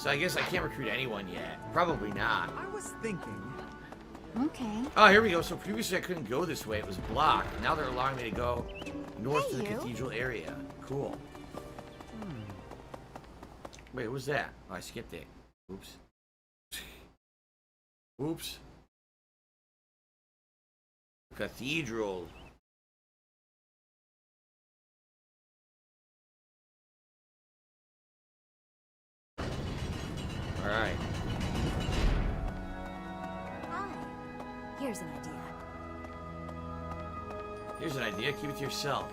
So I guess I can't recruit anyone yet. Probably not. I was thinking. Okay. Oh, here we go. So previously I couldn't go this way. It was blocked. Now they're allowing me to go north to the cathedral area. Cool. Wait, what was that? Oh, I skipped it. Oops. Oops. Cathedral. Alright. Hi. Here's an idea. Here's an idea. Keep it to yourself.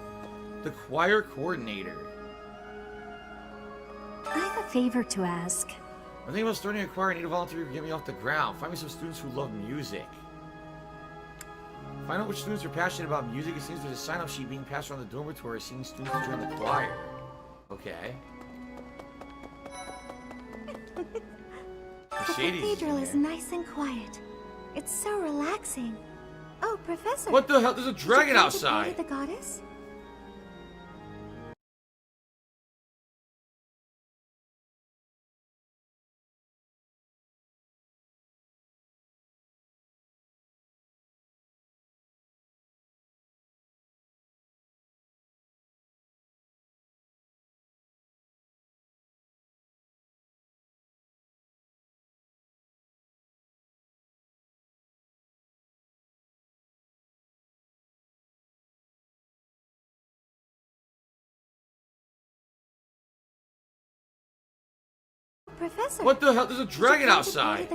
The choir coordinator. I have a favor to ask. I'm thinking about starting a choir. I need a volunteer to get me off the ground. Find me some students who love music. Find out which students are passionate about music. It seems there's a sign-up sheet being passed around the dormitory seeing students to join the choir. Okay. The cathedral is nice and quiet. It's so relaxing. Oh, Professor. What the hell? There's a dragon outside. The goddess? Professor. What the hell? There's a dragon outside.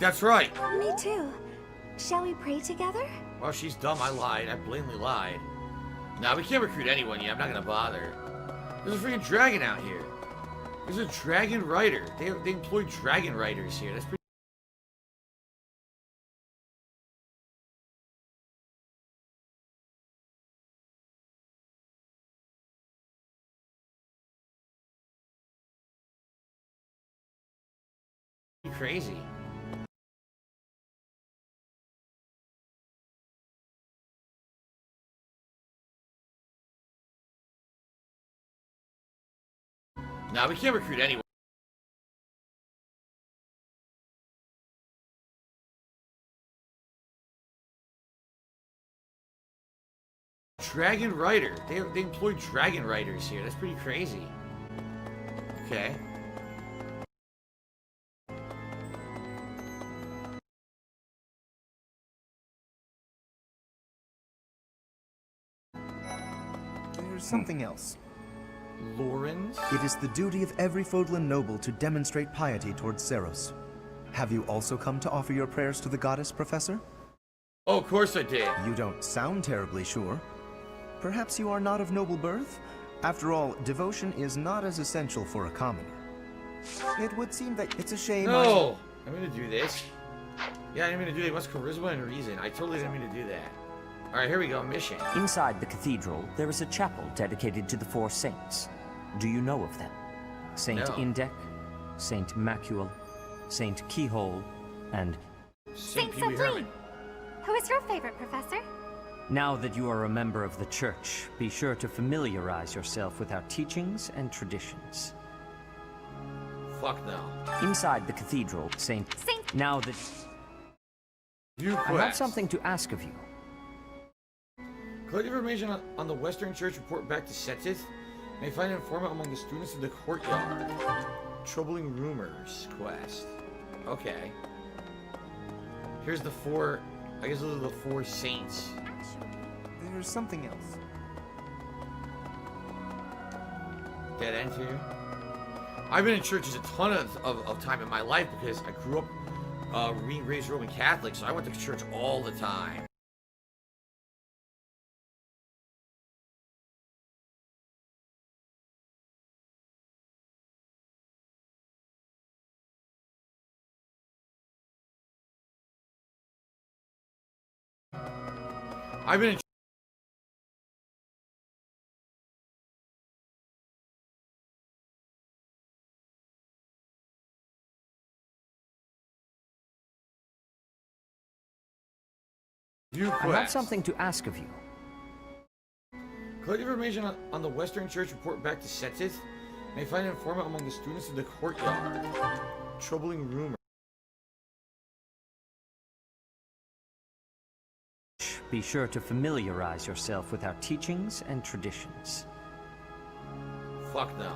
That's right. Me too. Shall we pray together? Well, she's dumb. I lied. I blatantly lied. Nah, we can't recruit anyone yet. I'm not gonna bother. There's a freaking dragon out here. There's a dragon rider. They employ dragon riders here. That's pretty crazy. Nah, we can't recruit anyone. Dragon rider. They employ dragon riders here. That's pretty crazy. Okay. There's something else. Lawrence? It is the duty of every Fodlan noble to demonstrate piety towards Seros. Have you also come to offer your prayers to the goddess, Professor? Oh, of course I did. You don't sound terribly sure. Perhaps you are not of noble birth? After all, devotion is not as essential for a commoner. It would seem that it's a shame. No! I'm gonna do this. Yeah, I didn't mean to do that. What's charisma and reason? I totally didn't mean to do that. Alright, here we go. Mission. Inside the cathedral, there is a chapel dedicated to the four saints. Do you know of them? Saint No. Indec, Saint Macule, Saint Keyhole, and... Saint Saint Pee Wee Herman. Sublime. Who is your favorite, Professor? Now that you are a member of the Church, be sure to familiarize yourself with our teachings and traditions. Fuck no. Inside the cathedral, Saint... Now that... View quest. I have something to ask of you. Collect information on the Western Church. Report back to Setith. May find an informant among the students in the courtyard. Troubling rumors quest. Okay. Here's the four. I guess those are the four saints. There's something else. Dead end here. I've been in churches a ton of time in my life because I grew up being raised Roman Catholic, so I went to church all the time. I've been in View I have quest. something to ask of you. Collect information on the Western Church. Report back to Setis. May find an informant among the students in the courtyard. Troubling rumor. Be sure to familiarize yourself with our teachings and traditions. Fuck no.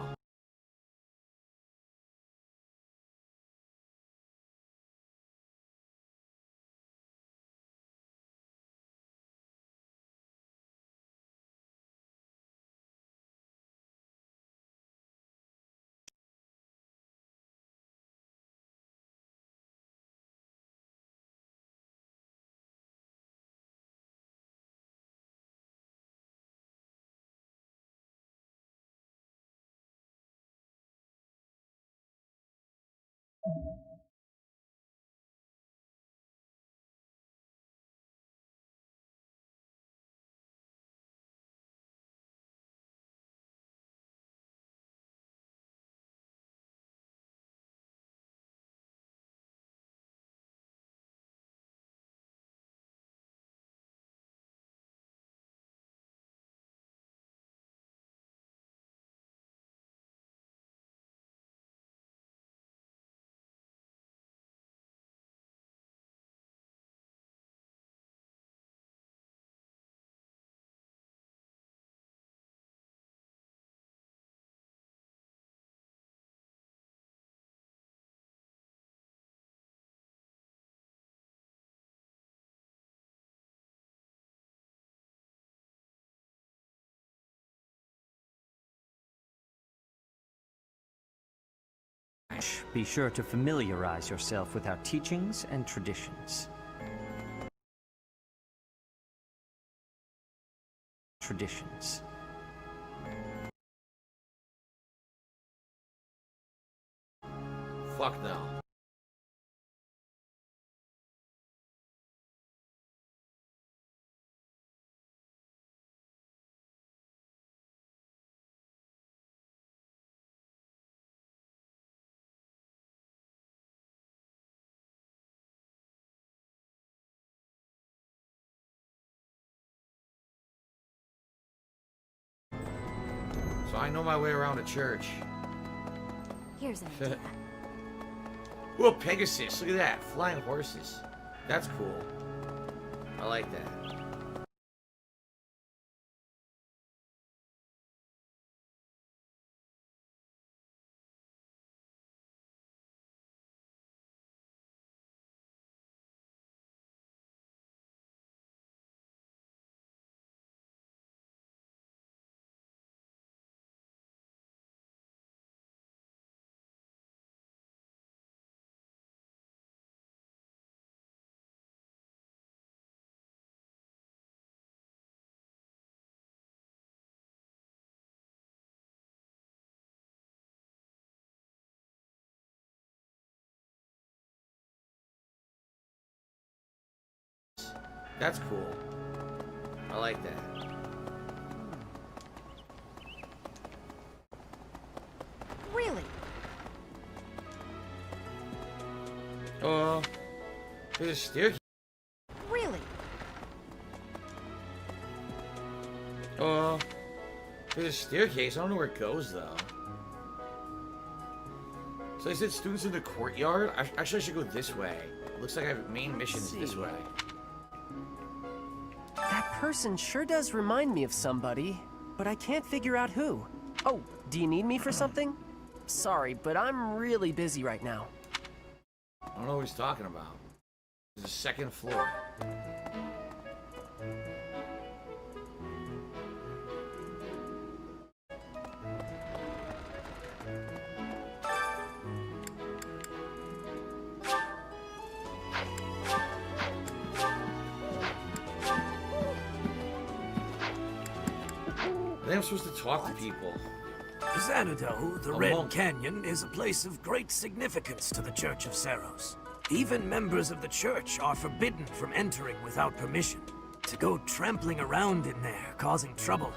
Be sure to familiarize yourself with our teachings and traditions. Traditions. Fuck no. So I know my way around a church. Here's an idea. Ooh, Pegasus. Look at that. Flying horses. That's cool. I like that. That's cool. I like that. Really? There's a staircase. Really? There's a staircase. I don't know where it goes though. So I said students in the courtyard. Actually, I should go this way. It looks like I have main missions this way. That person sure does remind me of somebody, but I can't figure out who. Oh, do you need me for something? Sorry, but I'm really busy right now. I don't know what he's talking about. The second floor. I think I'm supposed to talk to people. Xanadu, the A Red monk. Canyon, is a place of great significance to the Church of Seros. Even members of the church are forbidden from entering without permission. To go trampling around in there, causing trouble.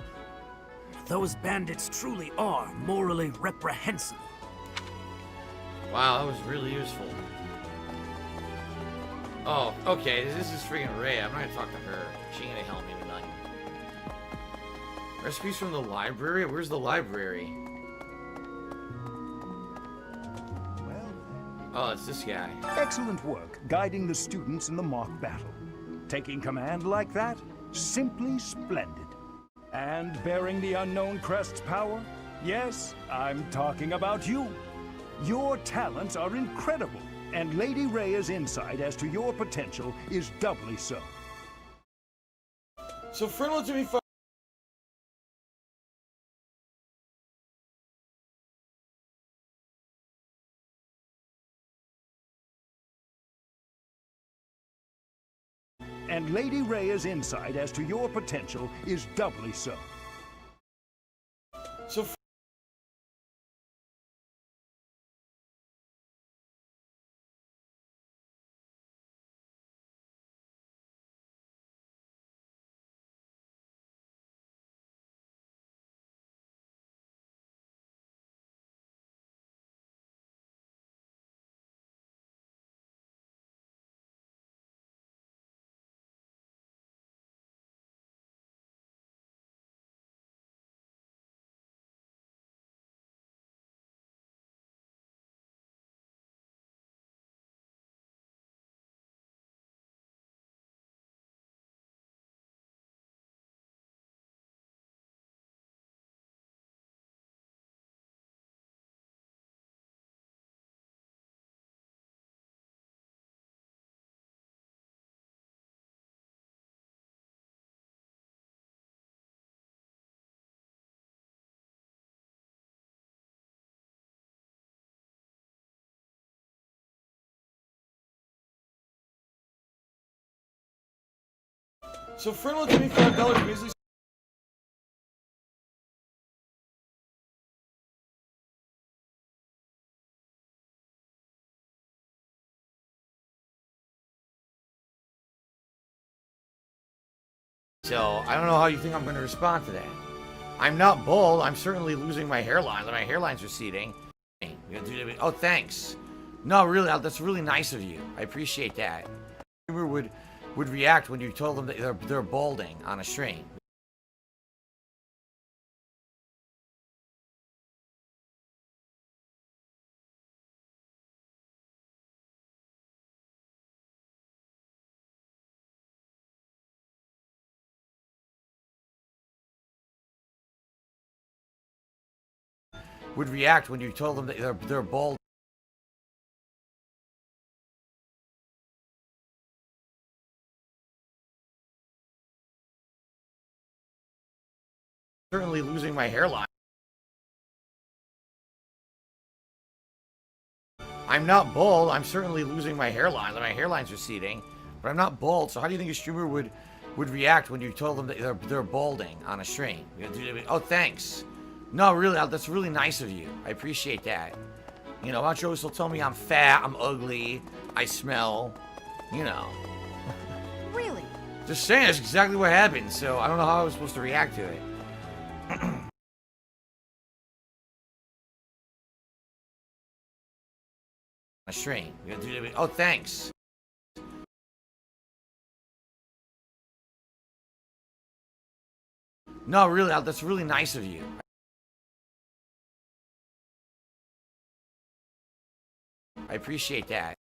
Those bandits truly are morally reprehensible. Wow, that was really useful. Oh, okay, this is freaking Ray. I'm not gonna talk to her. She ain't gonna help me with nothing. Recipes from the library? Where's the library? Oh, it's this guy. Excellent work guiding the students in the mock battle. Taking command like that? Simply splendid. And bearing the unknown crest's power? Yes, I'm talking about you. Your talents are incredible, and Lady Rhea's insight as to your potential is doubly so. So Fernald to me. And Lady Rhea's insight as to your potential is doubly so. So. So Fernald give me $5 basically. So I don't know how you think I'm going to respond to that. I'm not bald. I'm certainly losing my hairline. My hairline's receding. Oh, thanks. No, really, that's really nice of you. I appreciate that. Would react when you told them that they're balding on a stream. Would react when you told them that they're bald. Certainly losing my hairline. I'm not bald. I'm certainly losing my hairline. My hairline's receding, but I'm not bald. So how do you think a streamer would react when you told them that they're balding on a stream? Oh, thanks. No, really, that's really nice of you. I appreciate that. You know, why don't you always tell me I'm fat, I'm ugly, I smell, you know. Really? Just saying, that's exactly what happened, so I don't know how I was supposed to react to it. A stream. Oh, thanks. No, really, that's really nice of you. I appreciate that.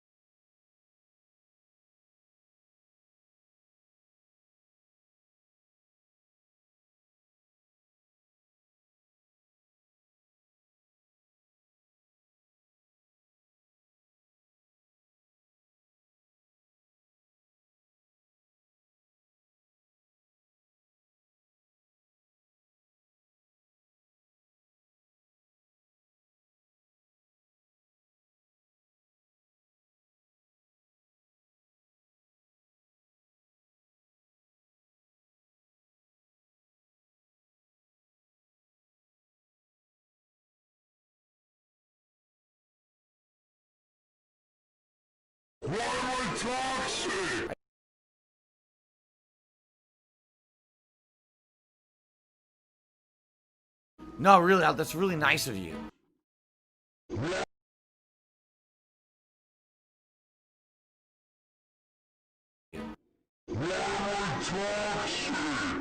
No, really, that's really nice of you.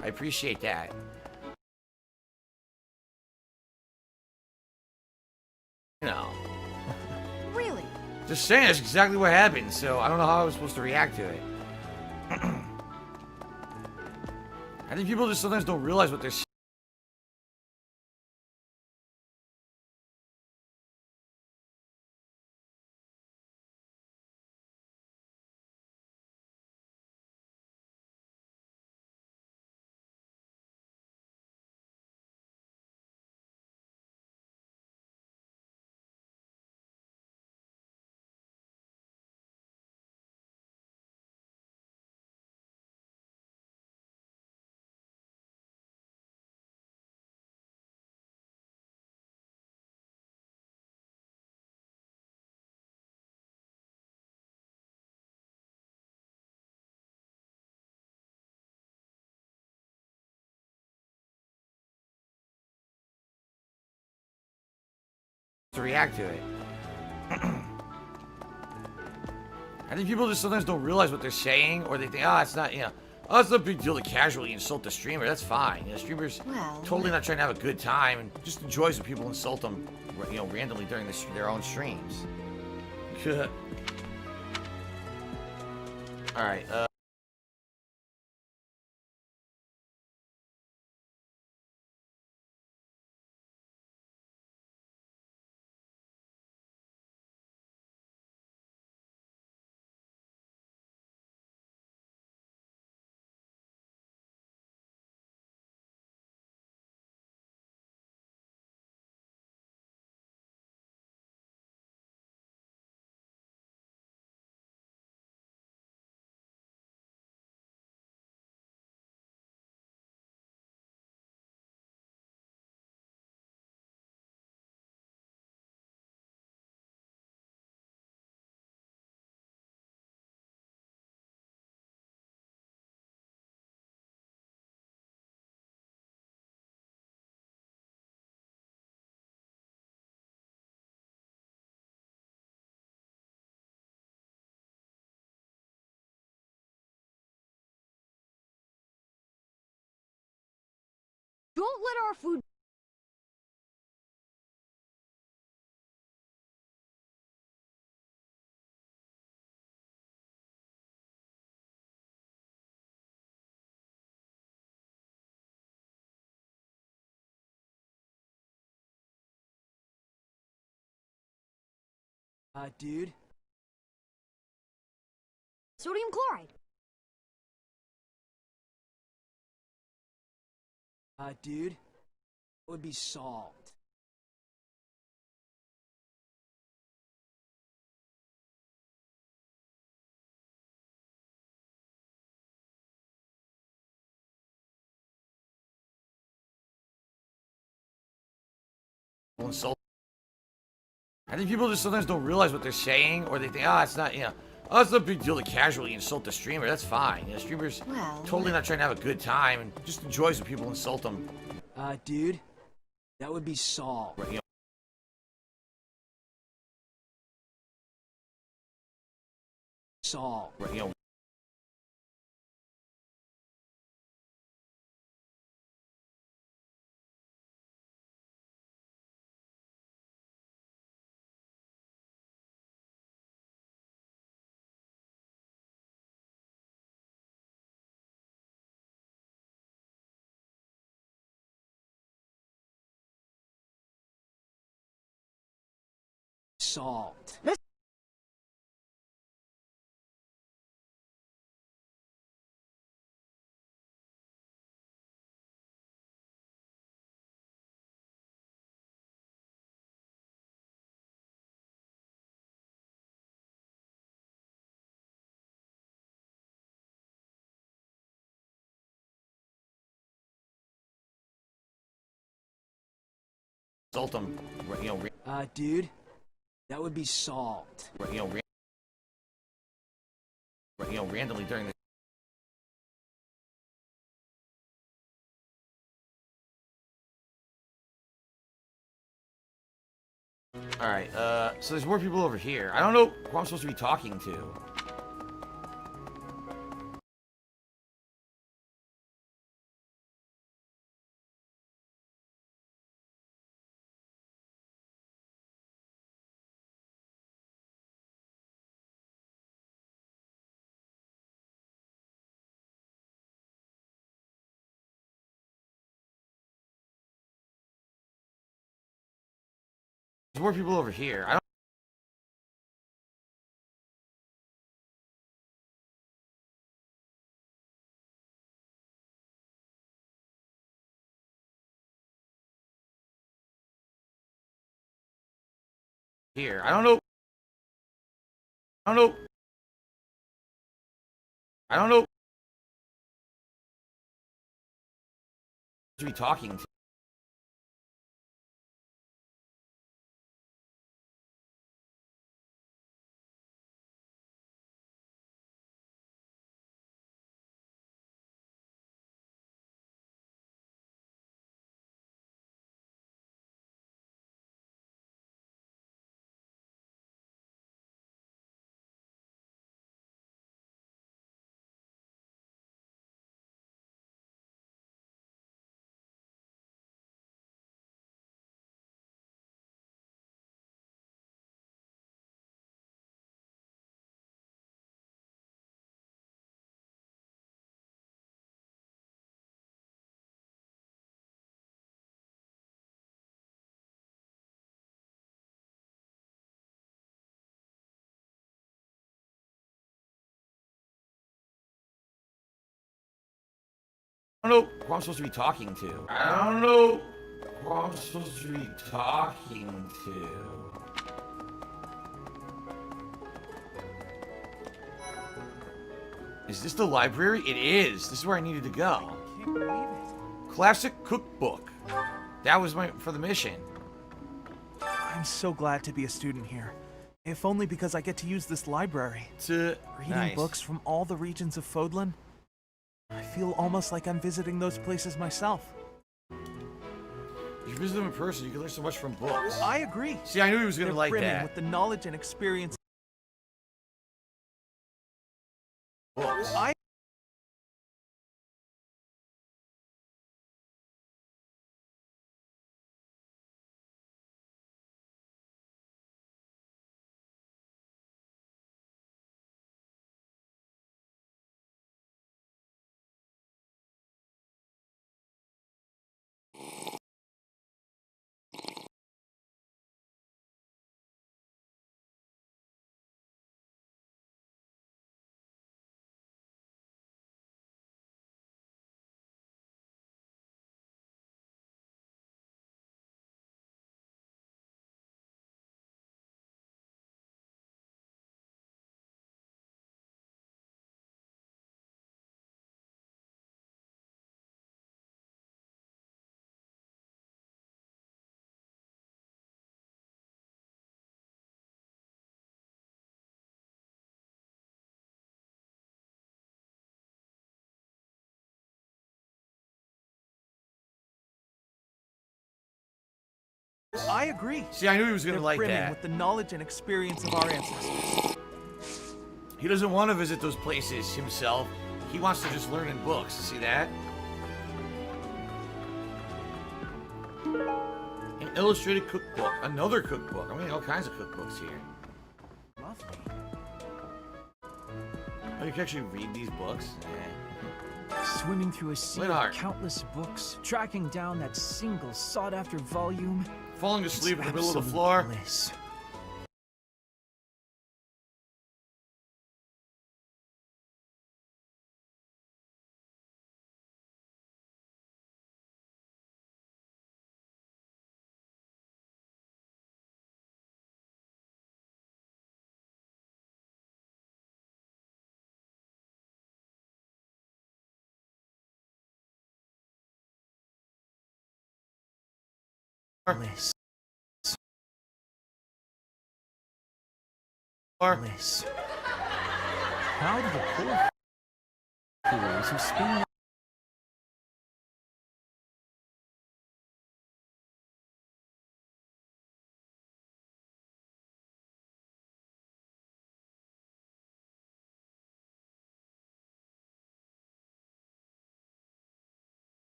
I appreciate that. You know. Really? Just saying, that's exactly what happened, so I don't know how I was supposed to react to it. I think people just sometimes don't realize what they're to react to it. I think people just sometimes don't realize what they're saying, or they think, oh, it's not, you know, oh, it's no big deal to casually insult the streamer. That's fine. You know, streamers totally not trying to have a good time and just enjoys when people insult them, you know, randomly during their own streams. All right. Don't let our food... Dude? Sodium chloride. Dude? It would be salt. Insult. I think people just sometimes don't realize what they're saying, or they think, oh, it's not, you know, oh, it's no big deal to casually insult the streamer. That's fine. You know, streamers totally not trying to have a good time and just enjoys when people insult them. Dude? That would be salt. You know, Salt. you know, Salt. insult them. You know, Dude? That would be salt. you know. you know, randomly during the. Alright, so there's more people over here. I don't know who I'm supposed to be talking to. There's more people over here. I don't. Here. I don't know. I don't know. I don't know. To be talking to. I don't know who I'm supposed to be talking to. I don't know who I'm supposed to be talking to. Is this the library? It is. This is where I needed to go. I can't believe it. Classic cookbook. That was for the mission. I'm so glad to be a student here. If only because I get to use this library. Reading Reading books from all the regions of Fodlan, I feel almost like I'm visiting those places myself. If you visit them in person, you can learn so much from books. I agree. See, I knew he was going They're to like brimming that. with the knowledge and experience. Books. I agree. See, I knew he was going to They're like brimming that. with the knowledge and experience of our ancestors. He doesn't want to visit those places himself. He wants to just learn in books. See that? An illustrated cookbook. Another cookbook. I mean, all kinds of cookbooks here. Lovely. Oh, you can actually read these books? Swimming through a sea Linhart. of countless books, tracking down that single sought-after volume. Falling asleep in the middle of the Absolute floor. bliss. Bliss. Or Bliss. How do the poor fools who spin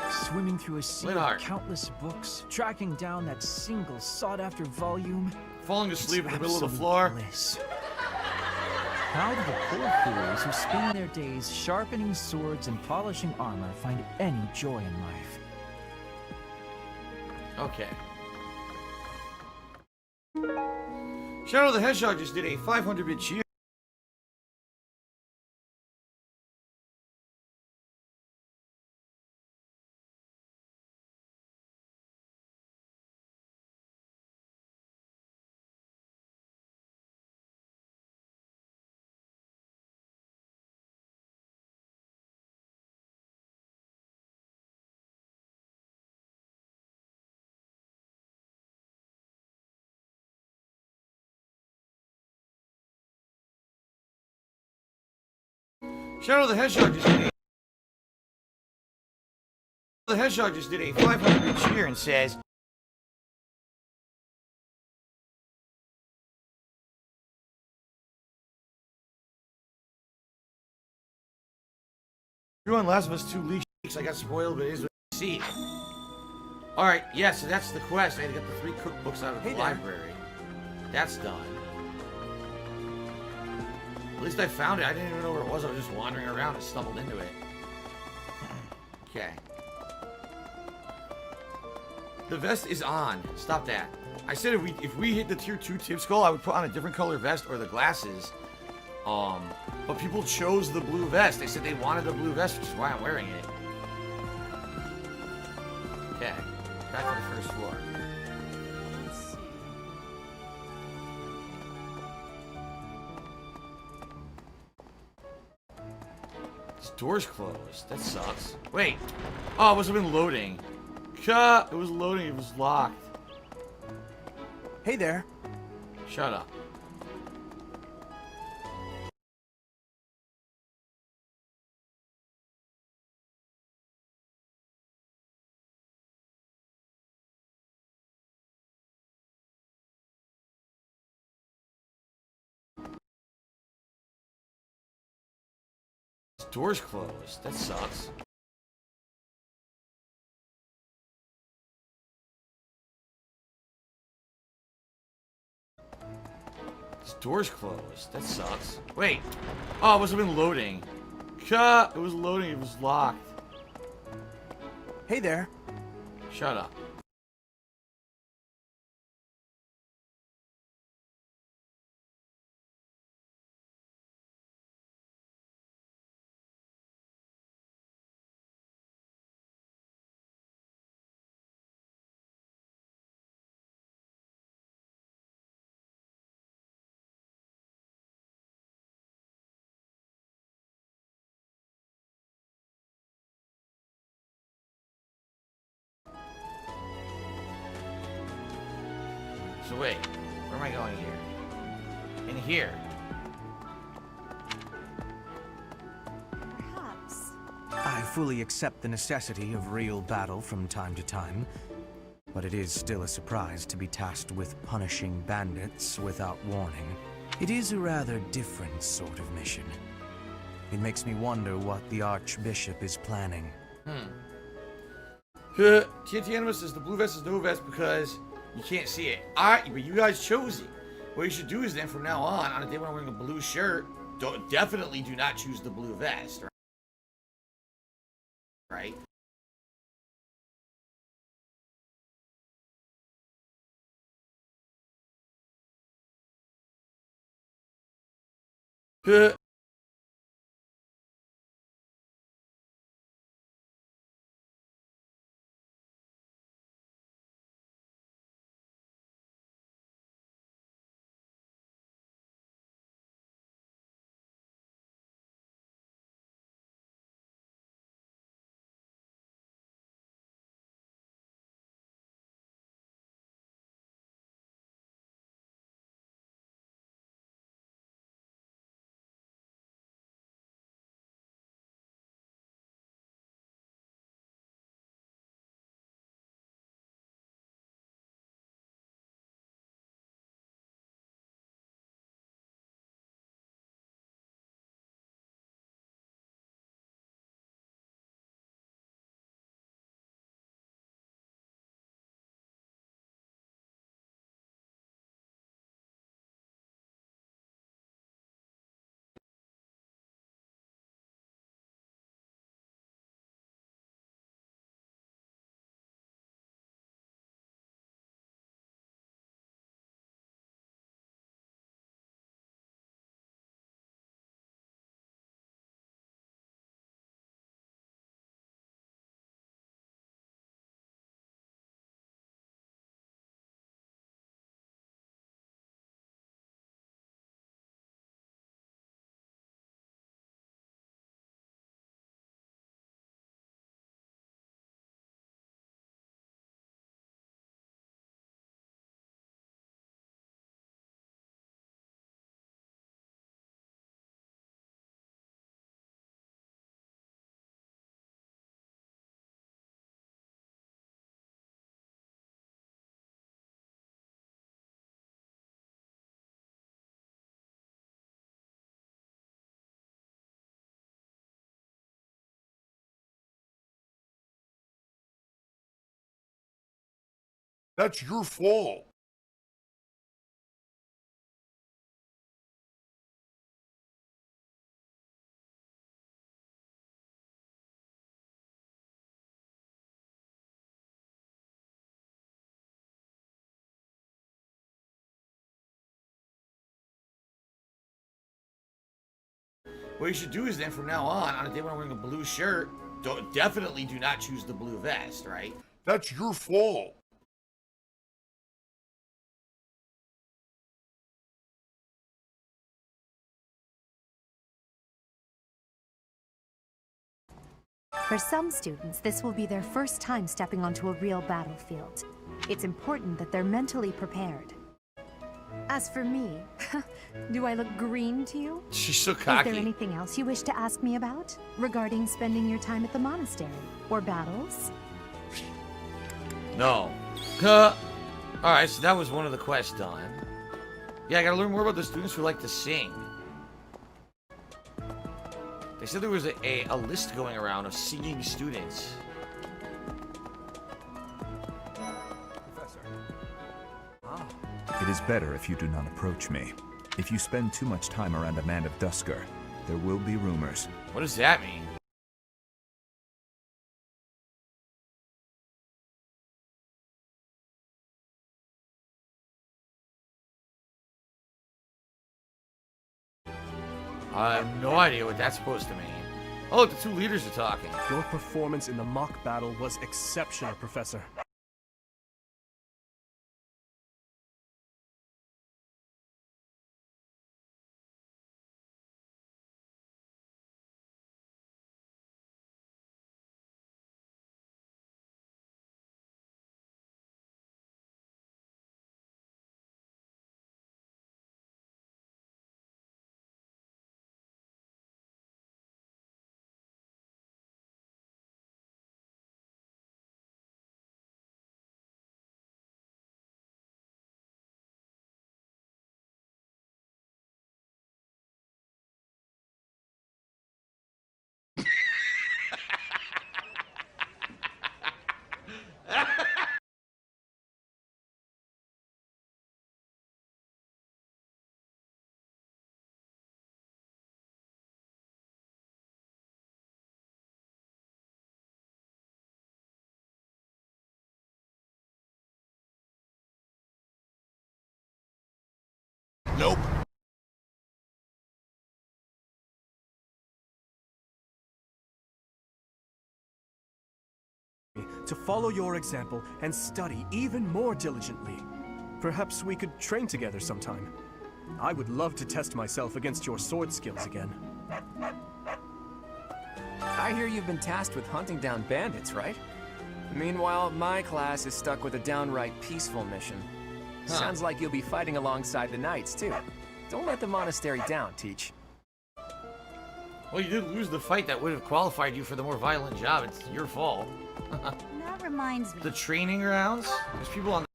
swimming through a sea Linhart. of countless books, tracking down that single sought-after volume? Falling asleep in It's the middle of the absolute floor. bliss. How do the poor fools who spend their days sharpening swords and polishing armor find any joy in life? Okay. Shadow the Hedgehog just did a 500-bit cheer. Shadow the Hedgehog just did a 500-bit cheer and says, "Everyone, Last of Us 2 leaks. I got spoiled, but it is what you see." Alright, yeah, so that's the quest. I had to get the 3 cookbooks out of the library. That's done. At least I found it. I didn't even know where it was. I was just wandering around and stumbled into it. Okay. The vest is on. Stop that. I said if we hit the tier 2 tip skull, I would put on a different color vest or the glasses. But people chose the blue vest. They said they wanted the blue vest, which is why I'm wearing it. Okay. Back to the first floor. This door's closed. That sucks. Wait. Oh, it must have been loading. It was loading. It was locked. Hey there. Shut up. This door's closed. That sucks. This door's closed. That sucks. Wait. Oh, it must have been loading. It was loading. It was locked. Hey there. Shut up. So wait, where am I going here? In here. Perhaps. I fully accept the necessity of real battle from time to time, but it is still a surprise to be tasked with punishing bandits without warning. It is a rather different sort of mission. It makes me wonder what the Archbishop is planning. TNT Animus says the blue vest is no vest because you can't see it. Alright, but you guys chose it. What you should do is then from now on a day when I'm wearing a blue shirt, definitely do not choose the blue vest. Right? That's your fault. What you should do is then from now on a day when I'm wearing a blue shirt, definitely do not choose the blue vest, right? That's your fault. For some students, this will be their first time stepping onto a real battlefield. It's important that they're mentally prepared. As for me, do I look green to you? She's so Is cocky. there anything else you wish to ask me about? Regarding spending your time at the monastery? Or battles? No. Alright, so that was one of the quests done. Yeah, I gotta learn more about the students who like to sing. They said there was a list going around of singing students. Professor. It is better if you do not approach me. If you spend too much time around a man of Dusker, there will be rumors. What does that mean? I have no idea what that's supposed to mean. Oh, the two leaders are talking. Your performance in the mock battle was exceptional, Professor. Nope. To follow your example and study even more diligently. Perhaps we could train together sometime. I would love to test myself against your sword skills again. I hear you've been tasked with hunting down bandits, right? Meanwhile, my class is stuck with a downright peaceful mission. Sounds like you'll be fighting alongside the knights, too. Don't let the monastery down, Teach. Well, you did lose the fight that would have qualified you for the more violent job. It's your fault. That reminds me. The training grounds? There's people on the...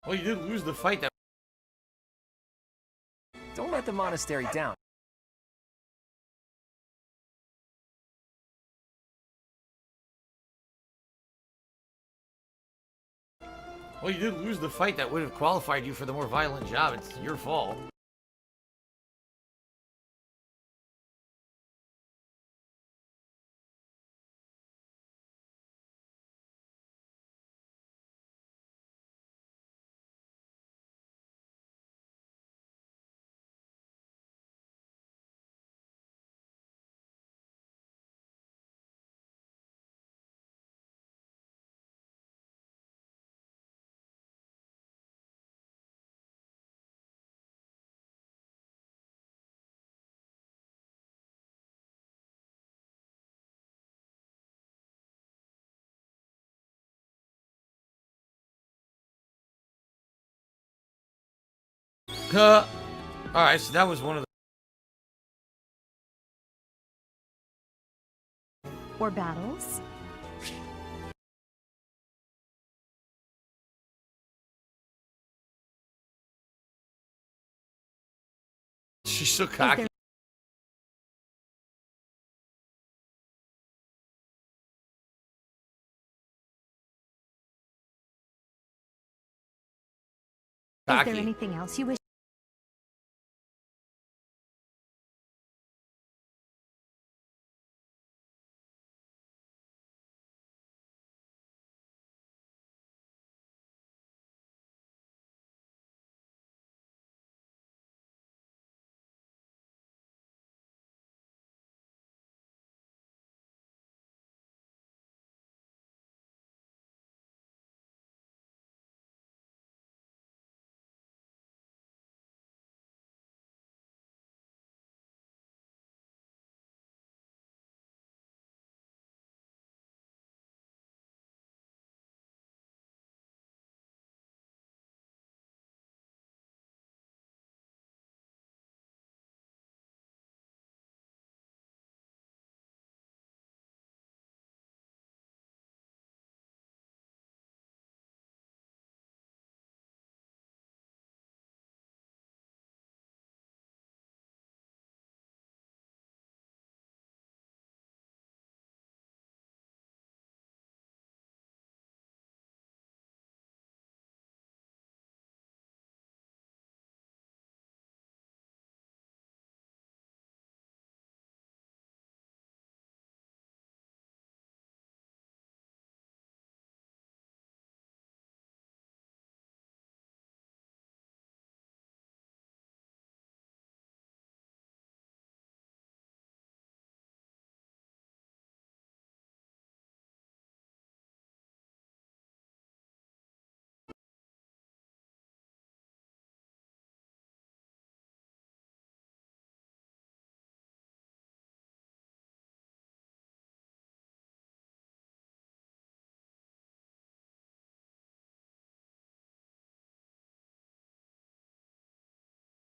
Well, you did lose the fight that... Don't let the monastery down. Well, you did lose the fight that would have qualified you for the more violent job. It's your fault. Alright, so that was one of the... Or battles? She's so cocky. there Taki. anything else you wish?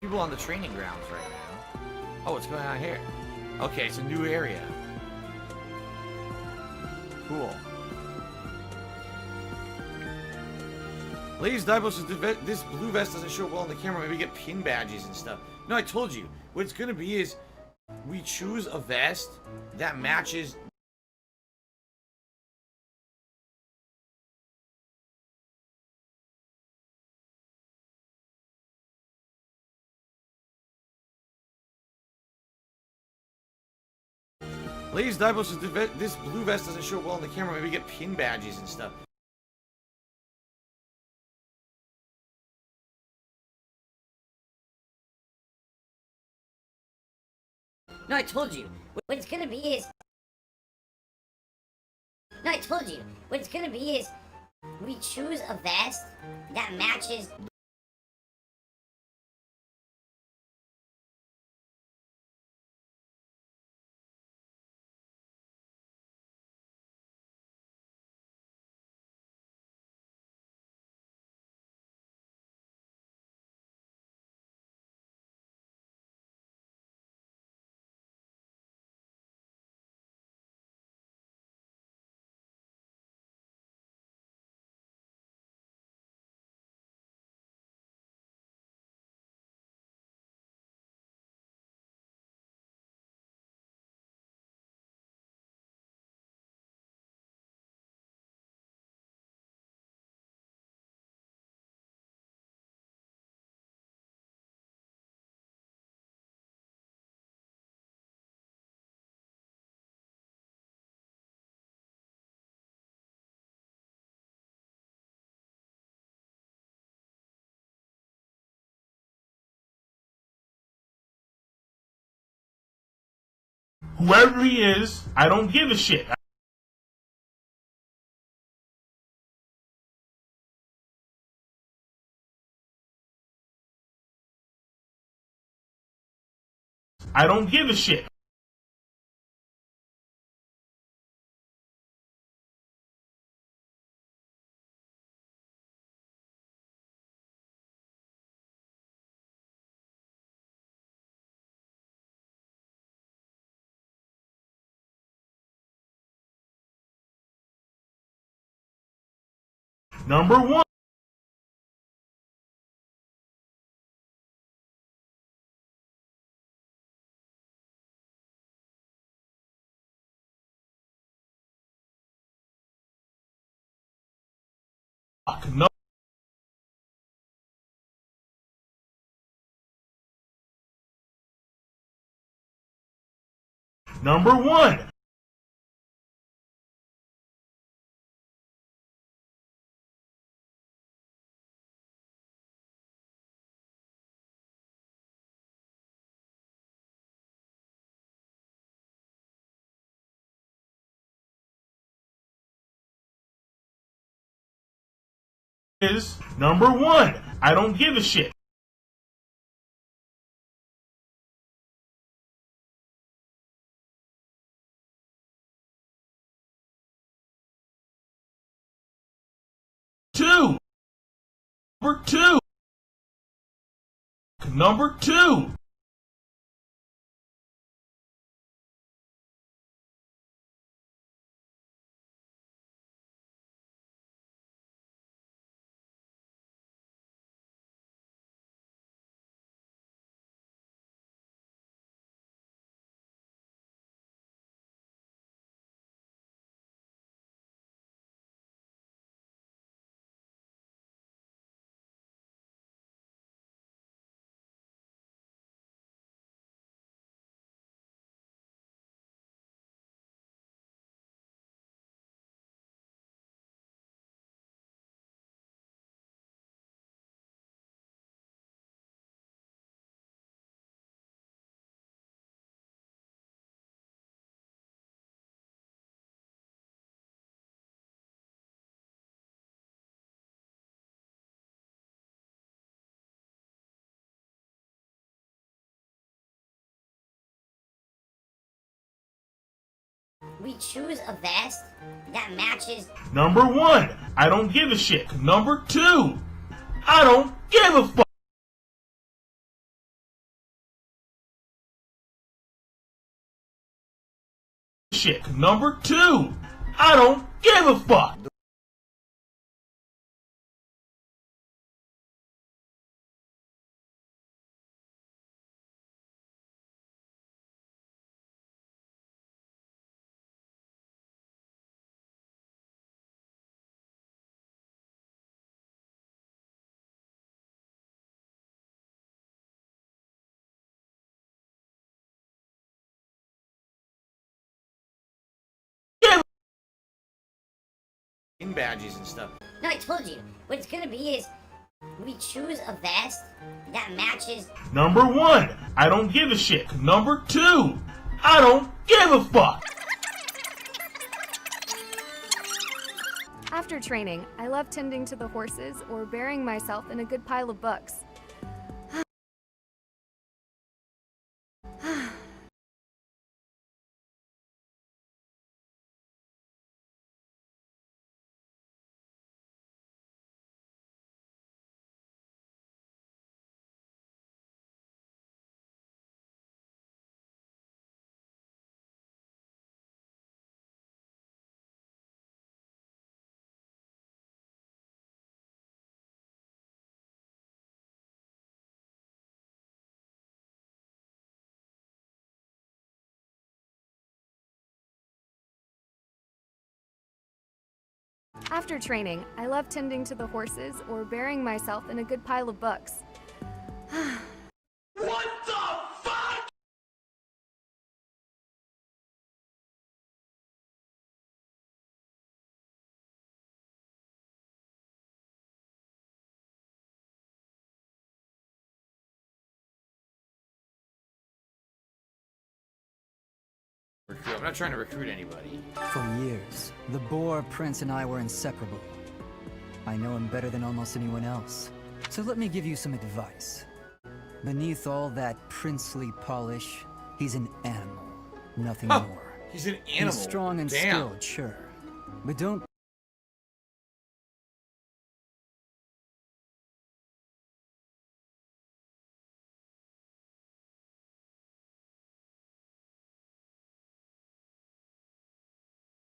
People on the training grounds right now. Oh, what's going on here? Okay, it's a new area. Cool. Ladies Dibos, this blue vest doesn't show well on the camera. Maybe get pin badges and stuff. No, I told you. What it's gonna be is we choose a vest that matches. Ladies Dibos, this blue vest doesn't show well on the camera. Maybe get pin badges and stuff. No, I told you. What it's gonna be is... No, I told you. What it's gonna be is... we choose a vest that matches... Whoever he is, I don't give a shit. I don't give a shit. Number one. No. Number 1. Is number 1. I don't give a shit. Two. Number 2. Number 2. We choose a vest that matches. Number 1. I don't give a shit. Number 2. I don't give a fuck. Shit. Number 2. I don't give a fuck. In badges and stuff. No, I told you. What it's gonna be is we choose a vest that matches. Number 1. I don't give a shit. Number 2. I don't give a fuck. After training, I love tending to the horses or burying myself in a good pile of books. After training, I love tending to the horses or burying myself in a good pile of books. What the fuck? I'm not trying to recruit anybody. For years, the Boar Prince and I were inseparable. I know him better than almost anyone else. So let me give you some advice. Beneath all that princely polish, he's an animal, nothing more. He's an animal. He's strong and skilled, sure. But don't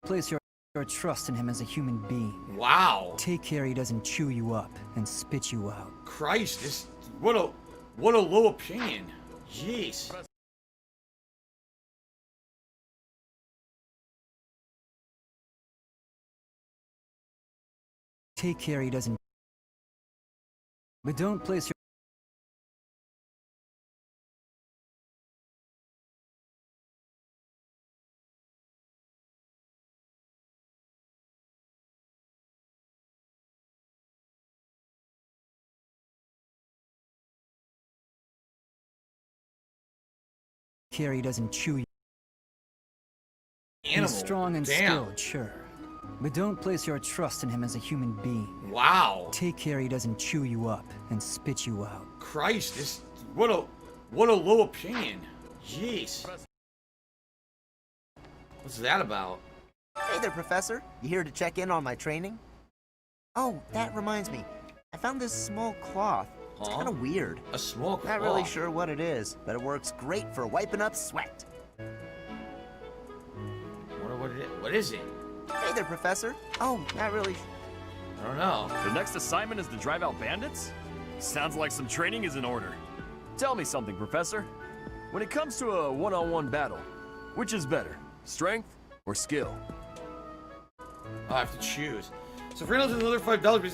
place your trust in him as a human being. Wow. Take care he doesn't chew you up and spit you out. Christ, this what a low opinion. Jeez. Take care he doesn't. But don't place your care he doesn't chew you. Animal. He's strong and Damn. skilled, sure. But don't place your trust in him as a human being. Wow. Take care he doesn't chew you up and spit you out. Christ, this what a low opinion. Jeez. What's that about? Hey there, Professor. You here to check in on my training? Oh, that reminds me. I found this small cloth. It's kind of weird. A small cloth? Not really sure what it is, but it works great for wiping up sweat. Wonder what it is. What is it? Hey there, Professor. Oh, not really. I don't know. The next assignment is to drive out bandits? Sounds like some training is in order. Tell me something, Professor. When it comes to a one-on-one battle, which is better, strength or skill? I have to choose. So for another $5,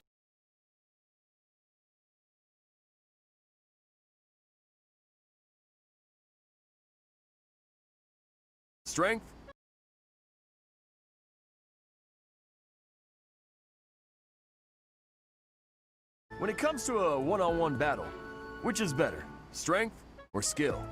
strength? When it comes to a one-on-one battle, which is better, strength or skill?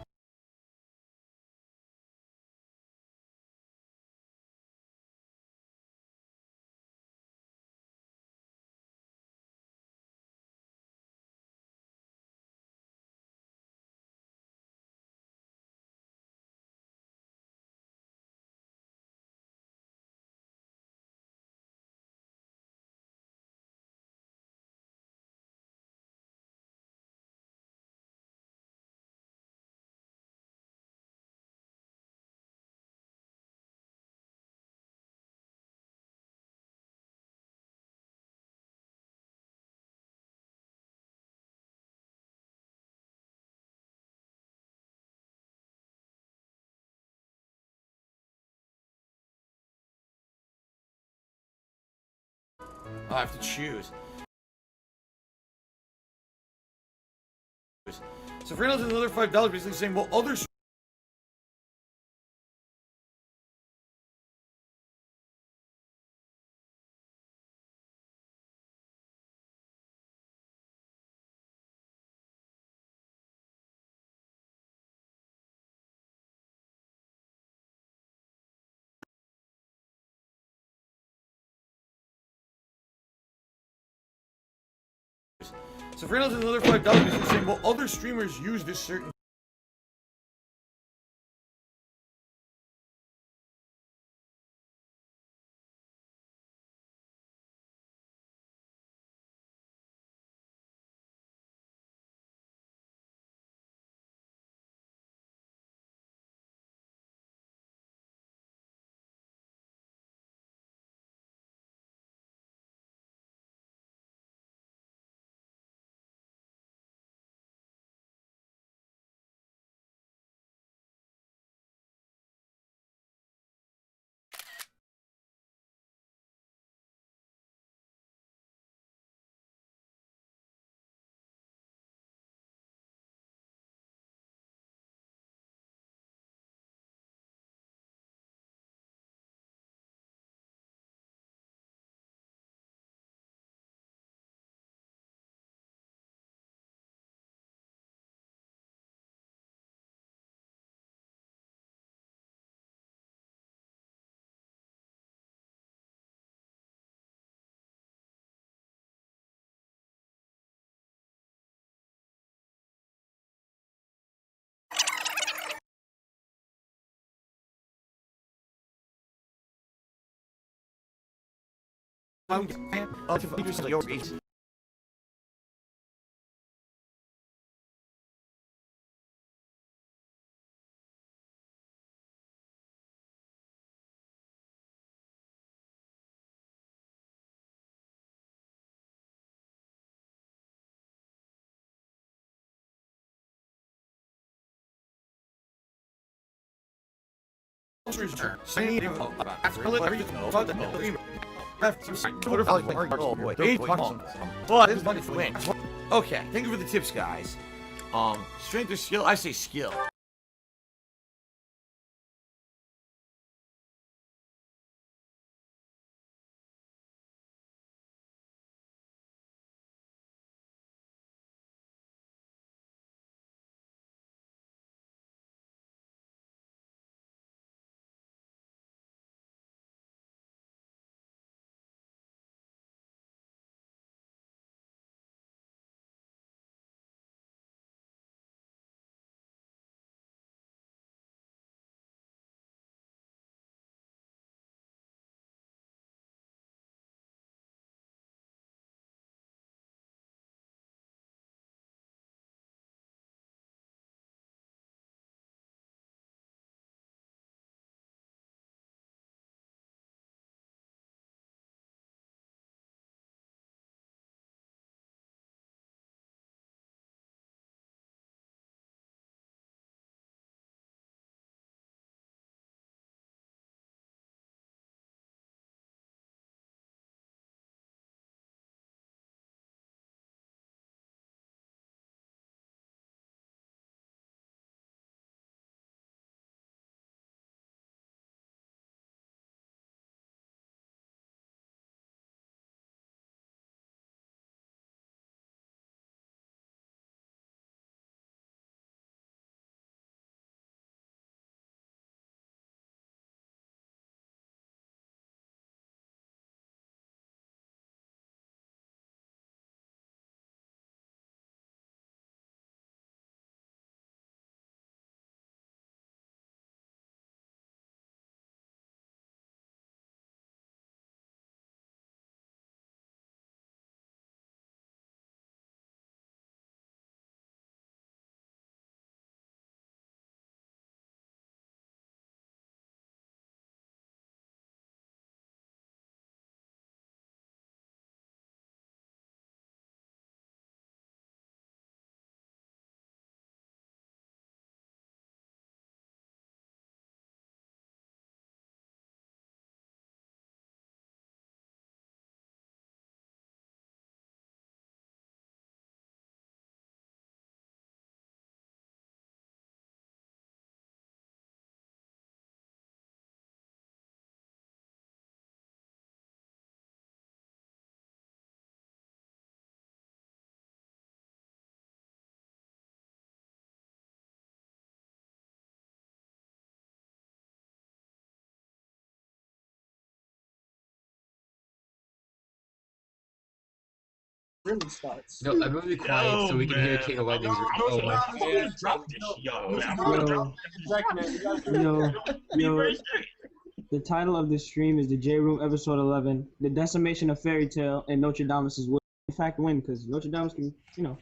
I have to choose. So for another $5, basically saying, well, other. So for another $5, basically saying, well, other streamers use this certain. Okay, thank you for the tips, guys. Strength or skill? I say skill. really starts. No, I'm gonna be quiet so we can hear King of Lightning's. Oh my. Drop this, yo. Yo, the title of this stream is the J Room episode 11, the decimation of Fairy Tale and Notre Dame's will in fact win because Notre Dame can, you know.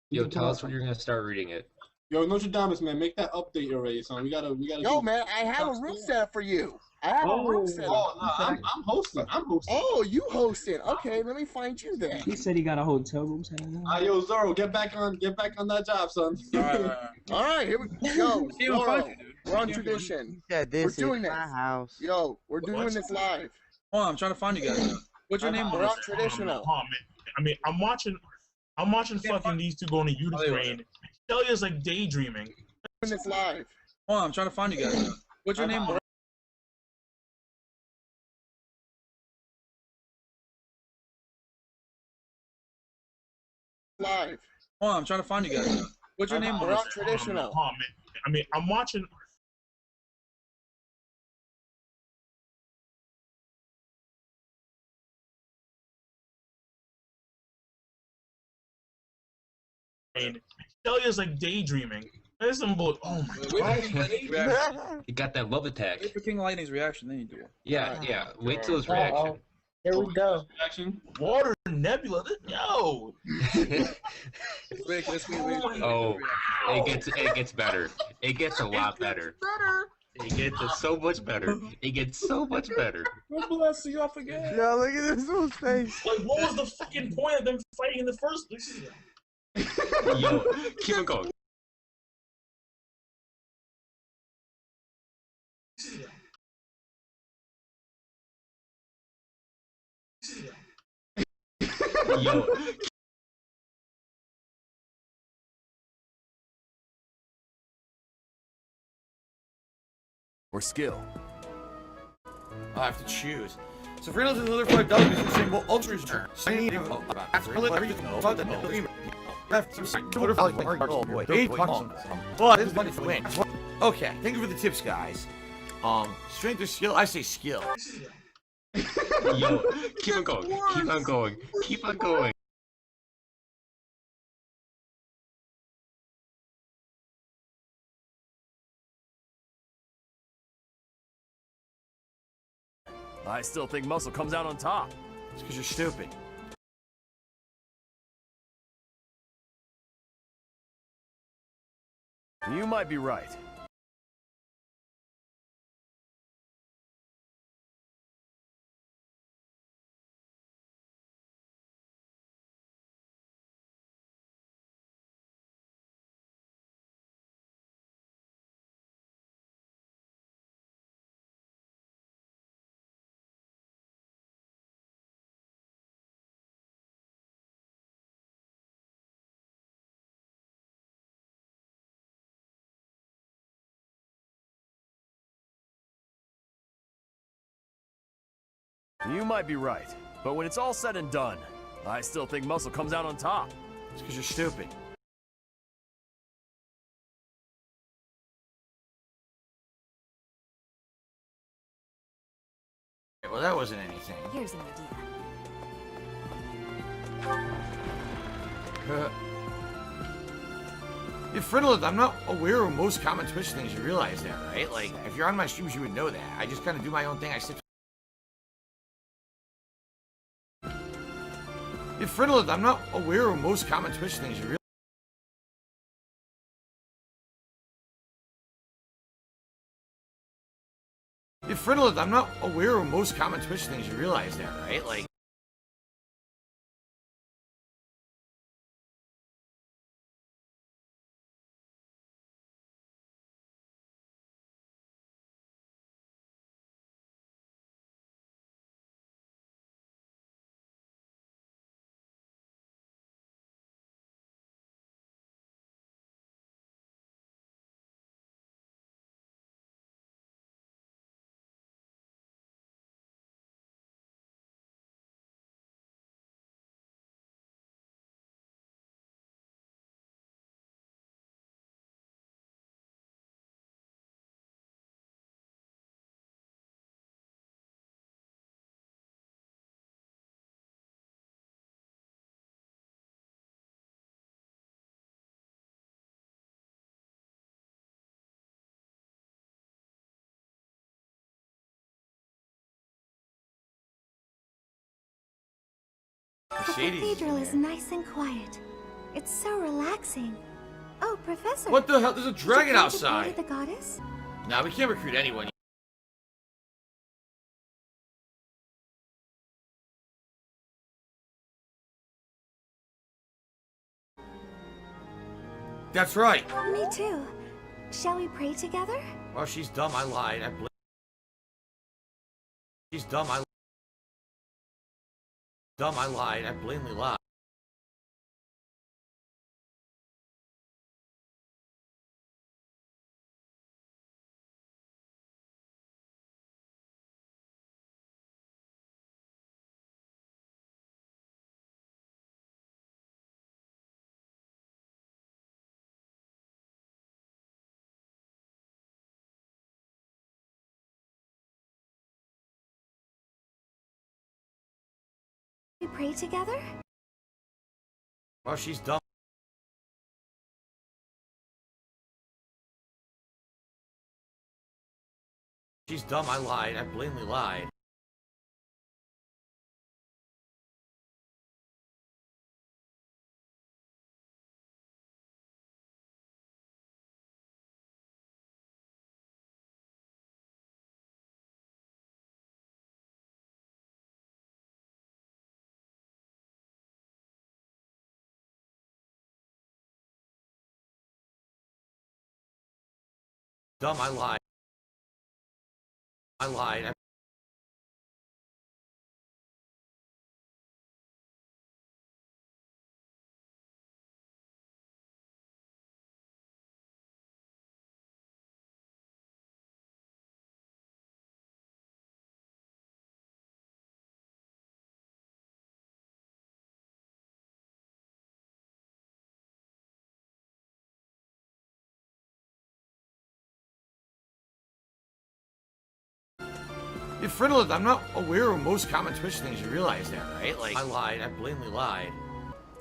Yo, tell us when you're gonna start reading it. Yo, Notre Dame, man, make that update already, son. We gotta. Yo, man, I have a room set up for you. I have a room set up. Oh, no, I'm hosting. Oh, you hosting? Okay, let me find you then. He said he got a hotel room set up. Yo, Zoro, get back on that job, son. All right, here we go. Zoro, we're on tradition. Yeah, this we're doing is this. my house. Yo, we're doing this live. Hold on, I'm trying to find you guys. What's your name? We're on traditional. Oh, man. I mean, I'm watching fucking these two going to Ukraine. Shelia's like daydreaming. Doing this live. Hold on, I'm trying to find you guys. What's your name? Live. Hold on, I'm trying to find you guys. What's your name? We're on traditional. Oh, man. I mean, I'm watching. Shelia's like daydreaming. There's some bull. Oh my god. You got that love attack. Wait for King Lightning's reaction, then you do it. Yeah. Wait till his reaction. Here we go. Water Nebula. Yo. Wait. Oh, it gets better. It gets a lot better. It gets so much better. It gets so much better. God bless you, I forget. Yo, look at this fool's face. Like, what was the fucking point of them fighting in the first place? Yo, keep on going. Yo. Or skill. I have to choose. So for another $5, you can say, well, Ultra's turn. But this money for win. Okay, thank you for the tips, guys. Strength or skill? I say skill. Yo, keep on going. Keep on going. Keep on going. I still think muscle comes out on top. It's because you're stupid. You might be right. You might be right, but when it's all said and done, I still think muscle comes out on top. It's because you're stupid. Well, that wasn't anything. Here's an idea. Fridolith, I'm not aware of most common Twitch things. You realize that, right? Like, if you're on my streams, you would know that. I just kind of do my own thing. I sit. Fridolith, I'm not aware of most common Twitch things. You realize. Fridolith, I'm not aware of most common Twitch things. You realize that, right? Like. Mercedes is cathedral in is there. nice and quiet. It's so relaxing. Oh, Professor. What the hell? There's a did you dragon plan to pray outside. to the goddess? Nah, we can't recruit anyone. That's right. Me too. Shall we pray together? Well, she's dumb. I lied. She's dumb. I lied. I blatantly lied. We pray together? Well, she's dumb. She's dumb. I lied. I blatantly lied. Dumb. I lied. I lied. Yeah, Fridolith, I'm not aware of most common Twitch things. You realize that, right? Like, I lied. I blatantly lied.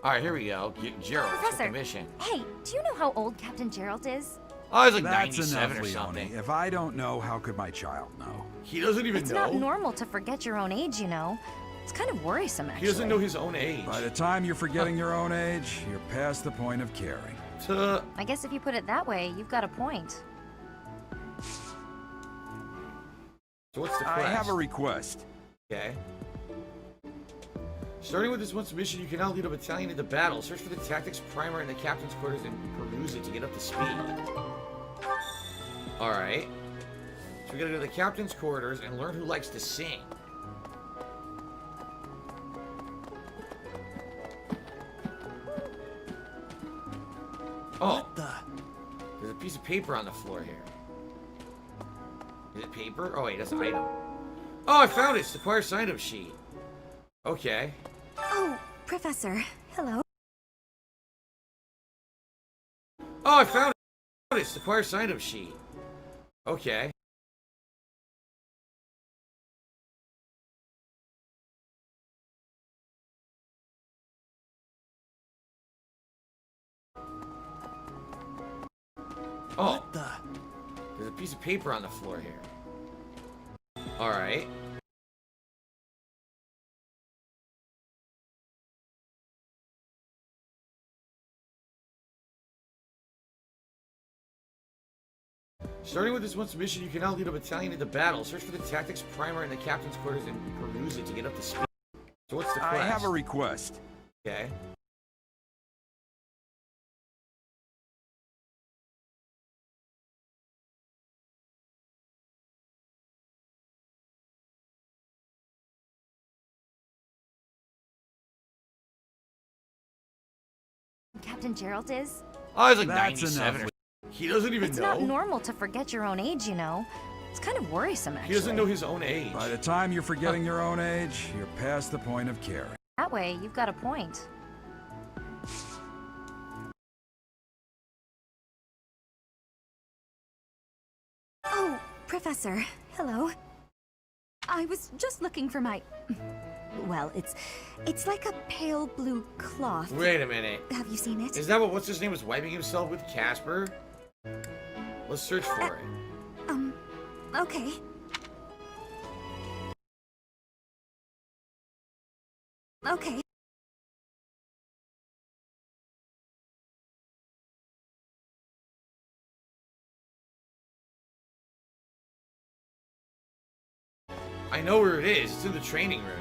Alright, here we go. Gerald, what's Professor, the mission? hey, do you know how old Captain Gerald is? Oh, he's like That's 97 enough, or something. Leone. If I don't know, how could my child know? He doesn't even It's know. not normal to forget your own age, you know. It's kind of worrisome, actually. He doesn't know his own age. By the time you're forgetting your own age, you're past the point of caring. I guess if you put it that way, you've got a point. So what's the quest? I have a request. Okay. Starting with this once mission, you can now lead a battalion into battle. Search for the tactics primer in the captain's quarters and peruse it to get up to speed. Alright. So we gotta go to the captain's quarters and learn who likes to sing. Oh! There's a piece of paper on the floor here. Is it paper? Oh wait, that's an item. Oh, I found it! It's the choir sign-up sheet. Okay. Oh, Professor. Hello. Oh, I found it! It's the choir sign-up sheet. Okay. Oh! There's a piece of paper on the floor here. Alright. Starting with this once mission, you can now lead a battalion into battle. Search for the tactics primer in the captain's quarters and peruse it to get up to speed. So what's the quest? I have a request. Okay. Captain Gerald is? Oh, he's like That's 97 enough. He doesn't even It's know. not normal to forget your own age, you know. It's kind of worrisome, actually. He doesn't know his own age. By the time you're forgetting your own age, you're past the point of caring. That way, you've got a point. Oh, Professor. Hello. I was just looking for my... Well, it's like a pale blue cloth. Wait a minute. Have you seen it? Is that what what's his name was wiping himself with, Casper? Let's search for it. Okay. Okay. I know where it is. It's in the training room.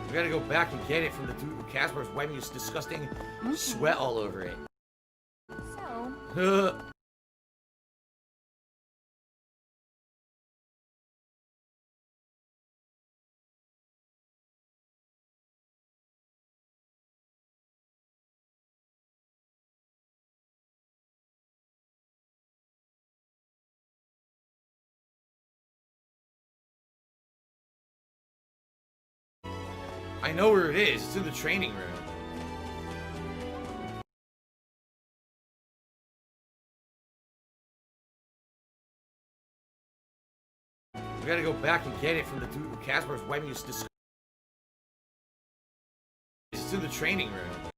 We gotta go back and get it from the dude who Casper's wiping his disgusting sweat all over it. So, I know where it is. It's in the training room. We gotta go back and get it from the dude who Casper's wiping his disgusting. It's in the training room.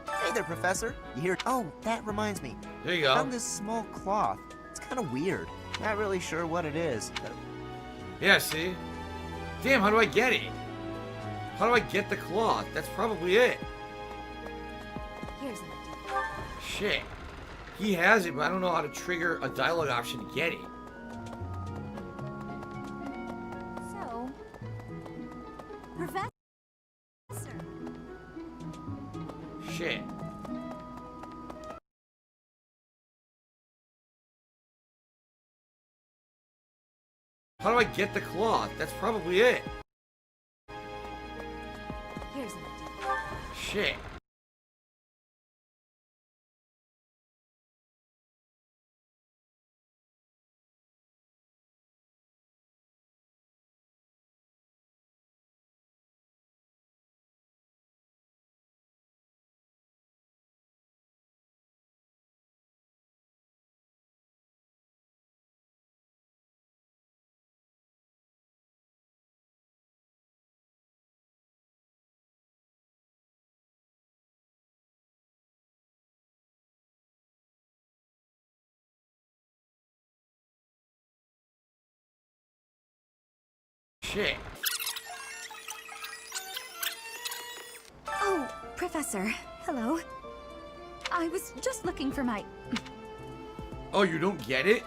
Hey there, Professor. You hear? Oh, that reminds me. There you go. I found this small cloth. It's kind of weird. Not really sure what it is. Yeah, see? Damn, how do I get it? How do I get the cloth? That's probably it. Here's an Shit. He has it, but I don't know how to trigger a dialogue option to get it. So, Professor. Shit. How do I get the cloth? That's probably it. Here's an Shit. Shit. Oh, Professor. Hello. I was just looking for my... Oh, you don't get it?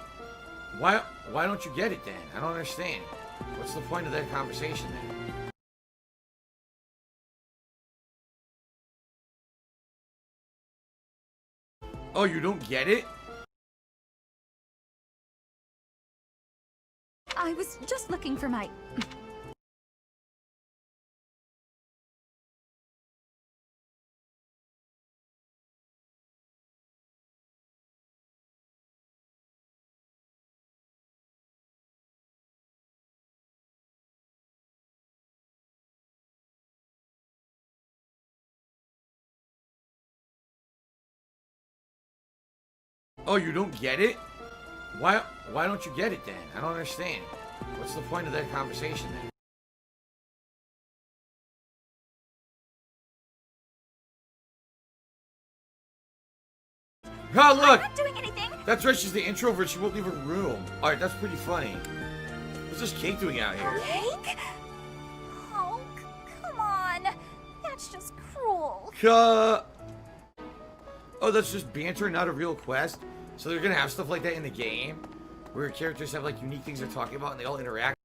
Why don't you get it then? I don't understand. What's the point of that conversation then? Oh, you don't get it? I was just looking for my... Oh, you don't get it? Why don't you get it then? I don't understand. What's the point of that conversation then? Oh, look! I'm not doing anything! That's right, she's the introvert. She won't leave her room. Alright, that's pretty funny. What's this cake doing out here? Cake? Oh, come on. That's just cruel. Oh, that's just banter, not a real quest? So they're gonna have stuff like that in the game? Where characters have like unique things they're talking about and they all interact?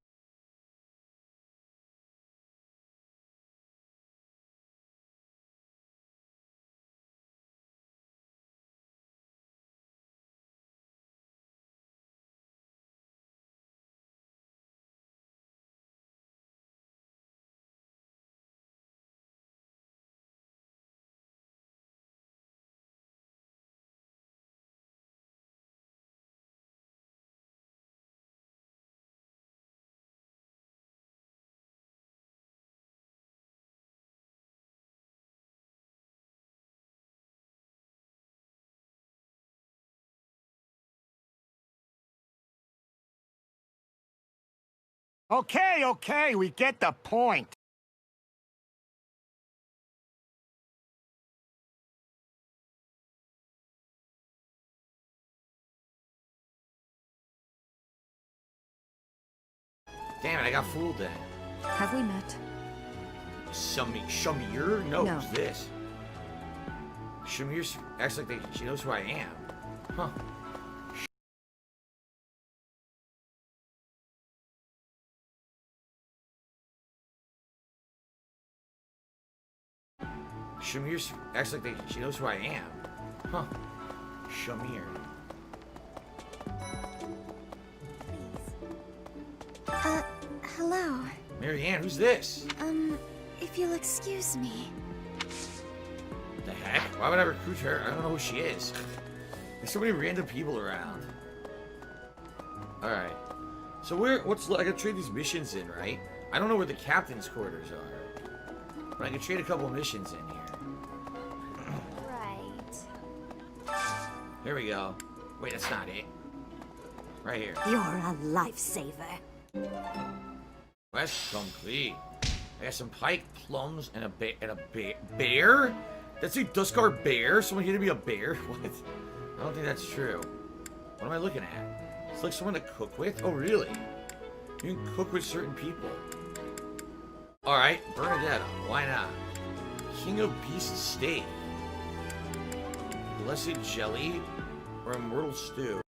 Okay, we get the point. Damn it, I got fooled then. Have we met? Shamir? No, No. who's this? Shamir acts like she knows who I am. Huh. Shamir acts like she knows who I am. Huh. Shamir. Hello. Marianne, who's this? If you'll excuse me. The heck? Why would I recruit her? I don't know who she is. There's so many random people around. Alright. So I gotta trade these missions in, right? I don't know where the captain's quarters are. But I can trade a couple missions in here. Right. Here we go. Wait, that's not it. Right here. You're a lifesaver. Quest complete. I got some pike, plums, and a bear? That's a Duskar bear? Someone here to be a bear? What? I don't think that's true. What am I looking at? It's like someone to cook with? Oh, really? You can cook with certain people. Alright, Bernadetta. Why not? King of Beast Steak. Blessed Jelly. Or Immortal Stew.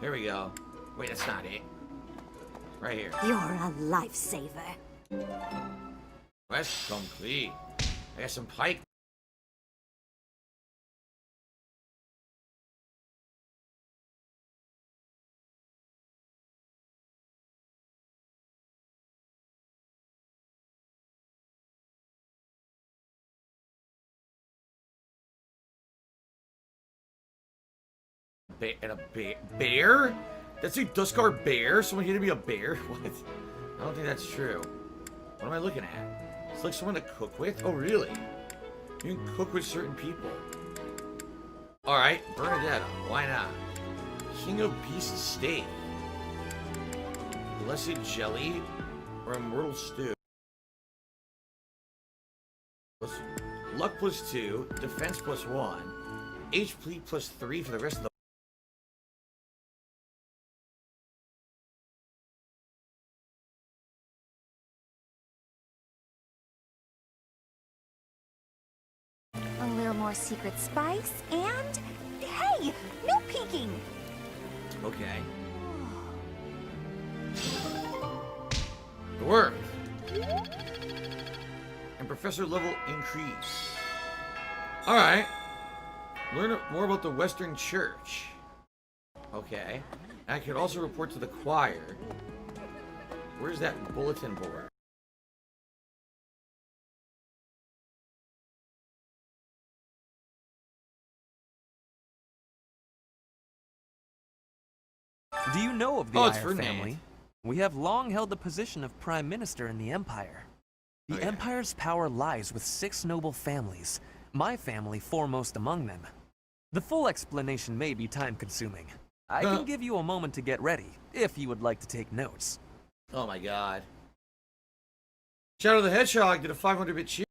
Here we go. Wait, that's not it. Right here. You're a lifesaver. Quest complete. I got some pike. Bear? That's a Duskar bear? Someone here to be a bear? What? I don't think that's true. What am I looking at? It's like someone to cook with? Oh, really? You can cook with certain people. Alright, Bernadetta. Why not? King of Beast Steak. Blessed Jelly. Or Immortal Stew. Luck +2. Defense +1. HP +3 for the rest of the... A little more secret spice, and... Hey! No peeking! Okay. It worked. And professor level increase. Alright. Learn more about the Western Church. Okay. I could also report to the choir. Where's that bulletin board? Do you know of the Oh, it's Eyre Ferdinand. family? We have long held the position of Prime Minister in the Empire. The Empire's power lies with 6 noble families, my family foremost among them. The full explanation may be time-consuming. I can give you a moment to get ready, if you would like to take notes. Oh my god. Shadow the Hedgehog did a 500-bit cheer.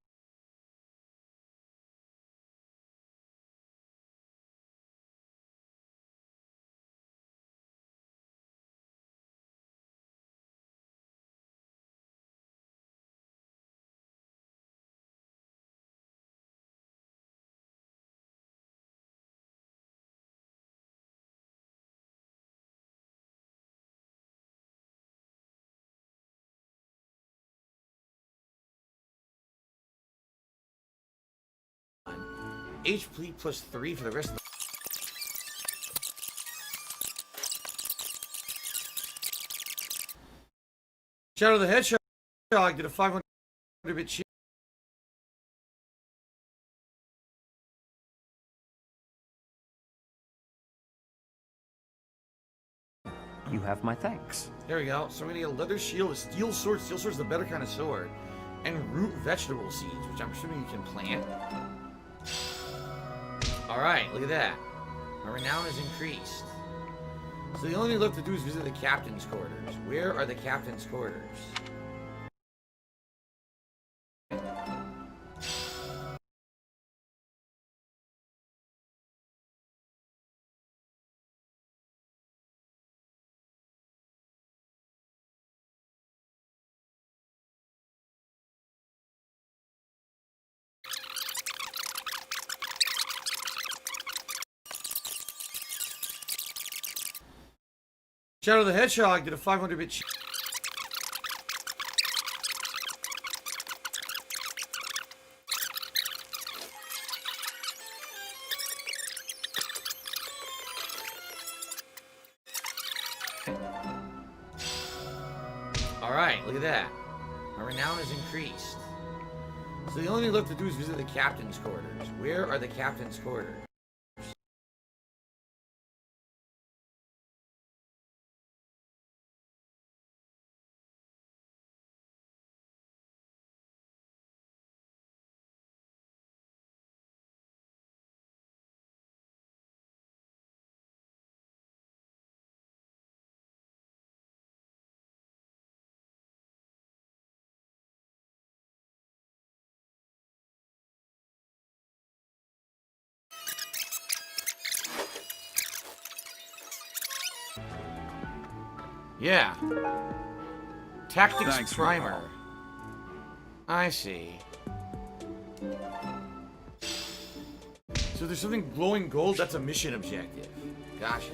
HP +3 for the rest of the... Shadow the Hedgehog did a 500-bit cheer. You have my thanks. There we go. So we're gonna get a leather shield, a steel sword. Steel sword's the better kind of sword. And root vegetable seeds, which I'm assuming you can plant. Alright, look at that. My renown is increased. So the only thing left to do is visit the captain's quarters. Where are the captain's quarters? Shadow the Hedgehog did a 500-bit... Alright, look at that. My renown is increased. So the only thing left to do is visit the captain's quarters. Where are the captain's quarters? Yeah. Tactics Thanks for the primer. I see. So there's something glowing gold, that's a mission objective. Gotcha.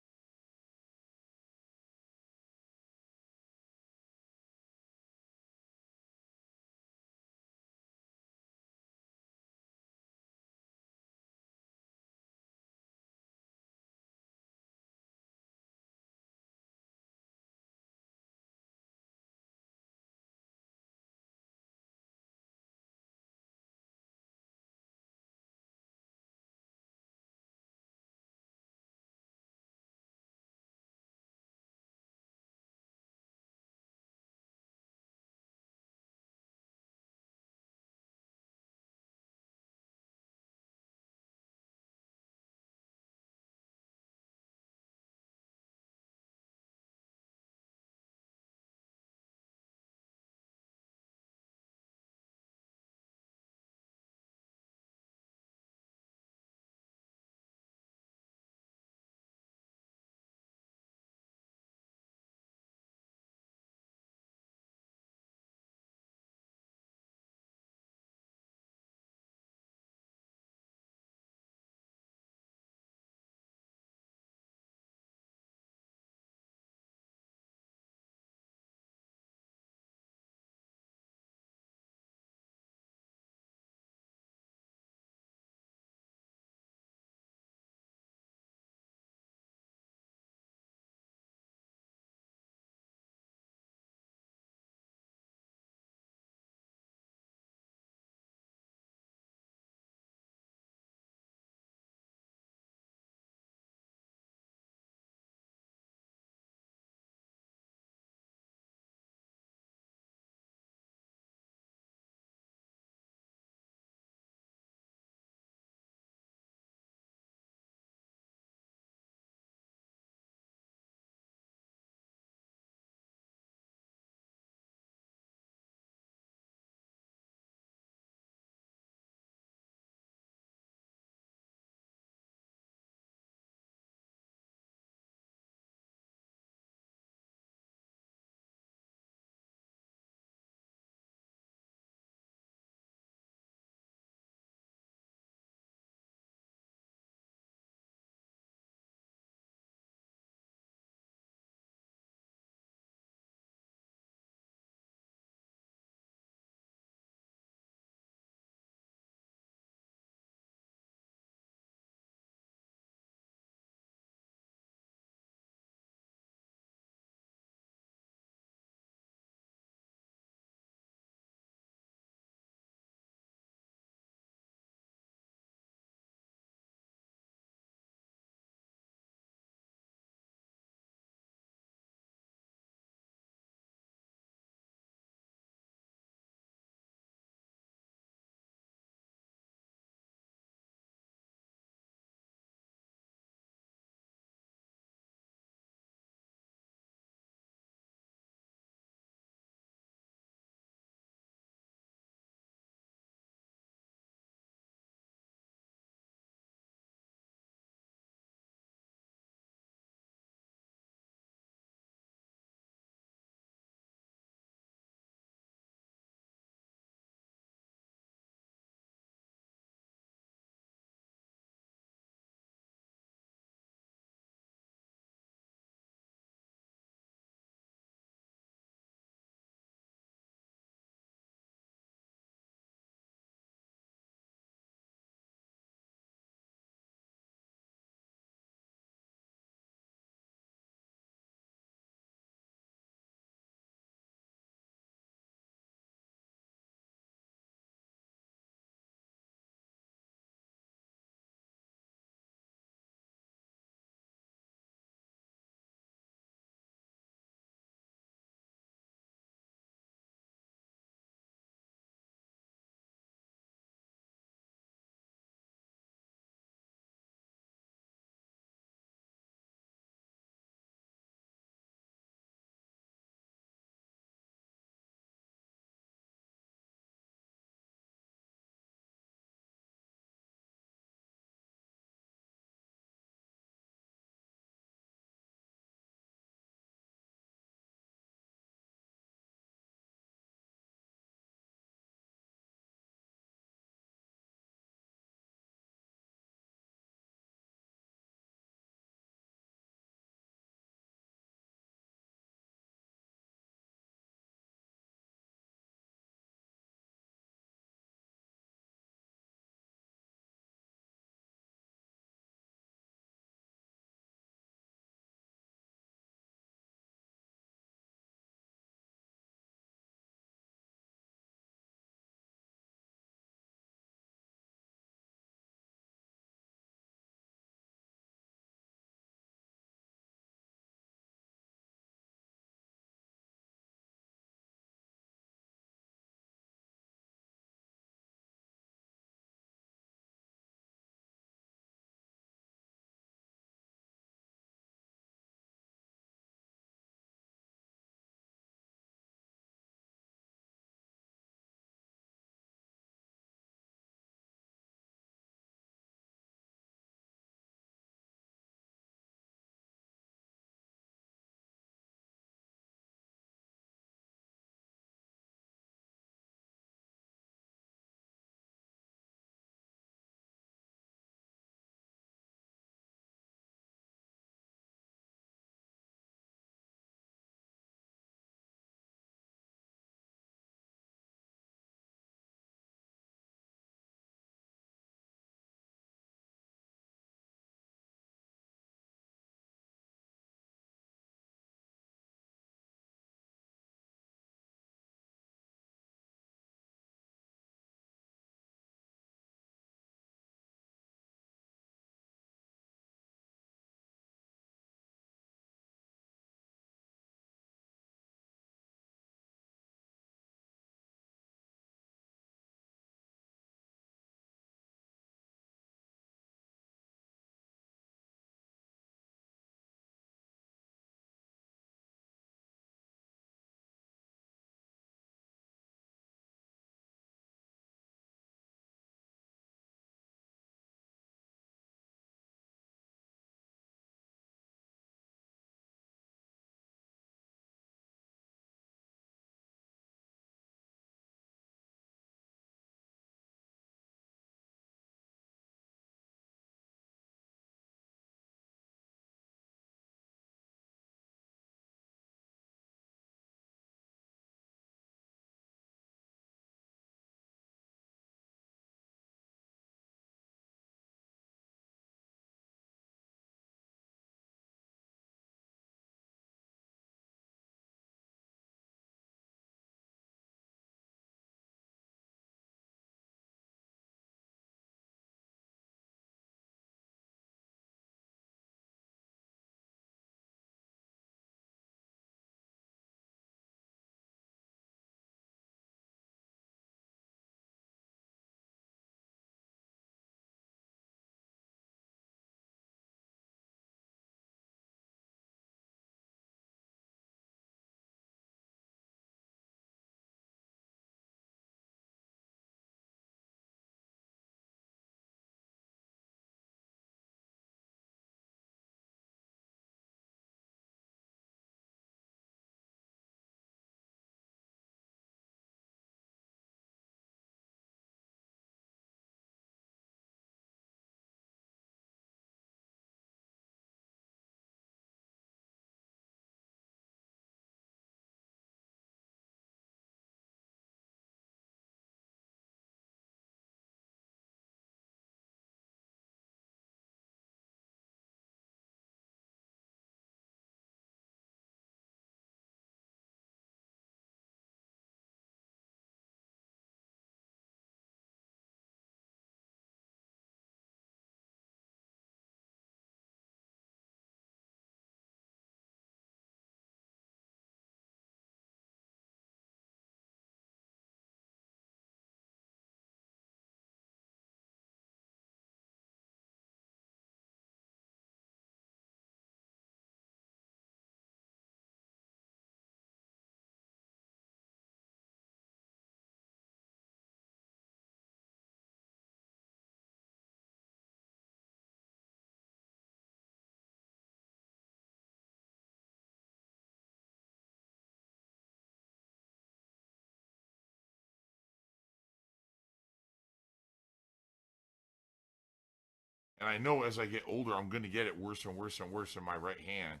And I know as I get older, I'm gonna get it worse and worse and worse in my right hand.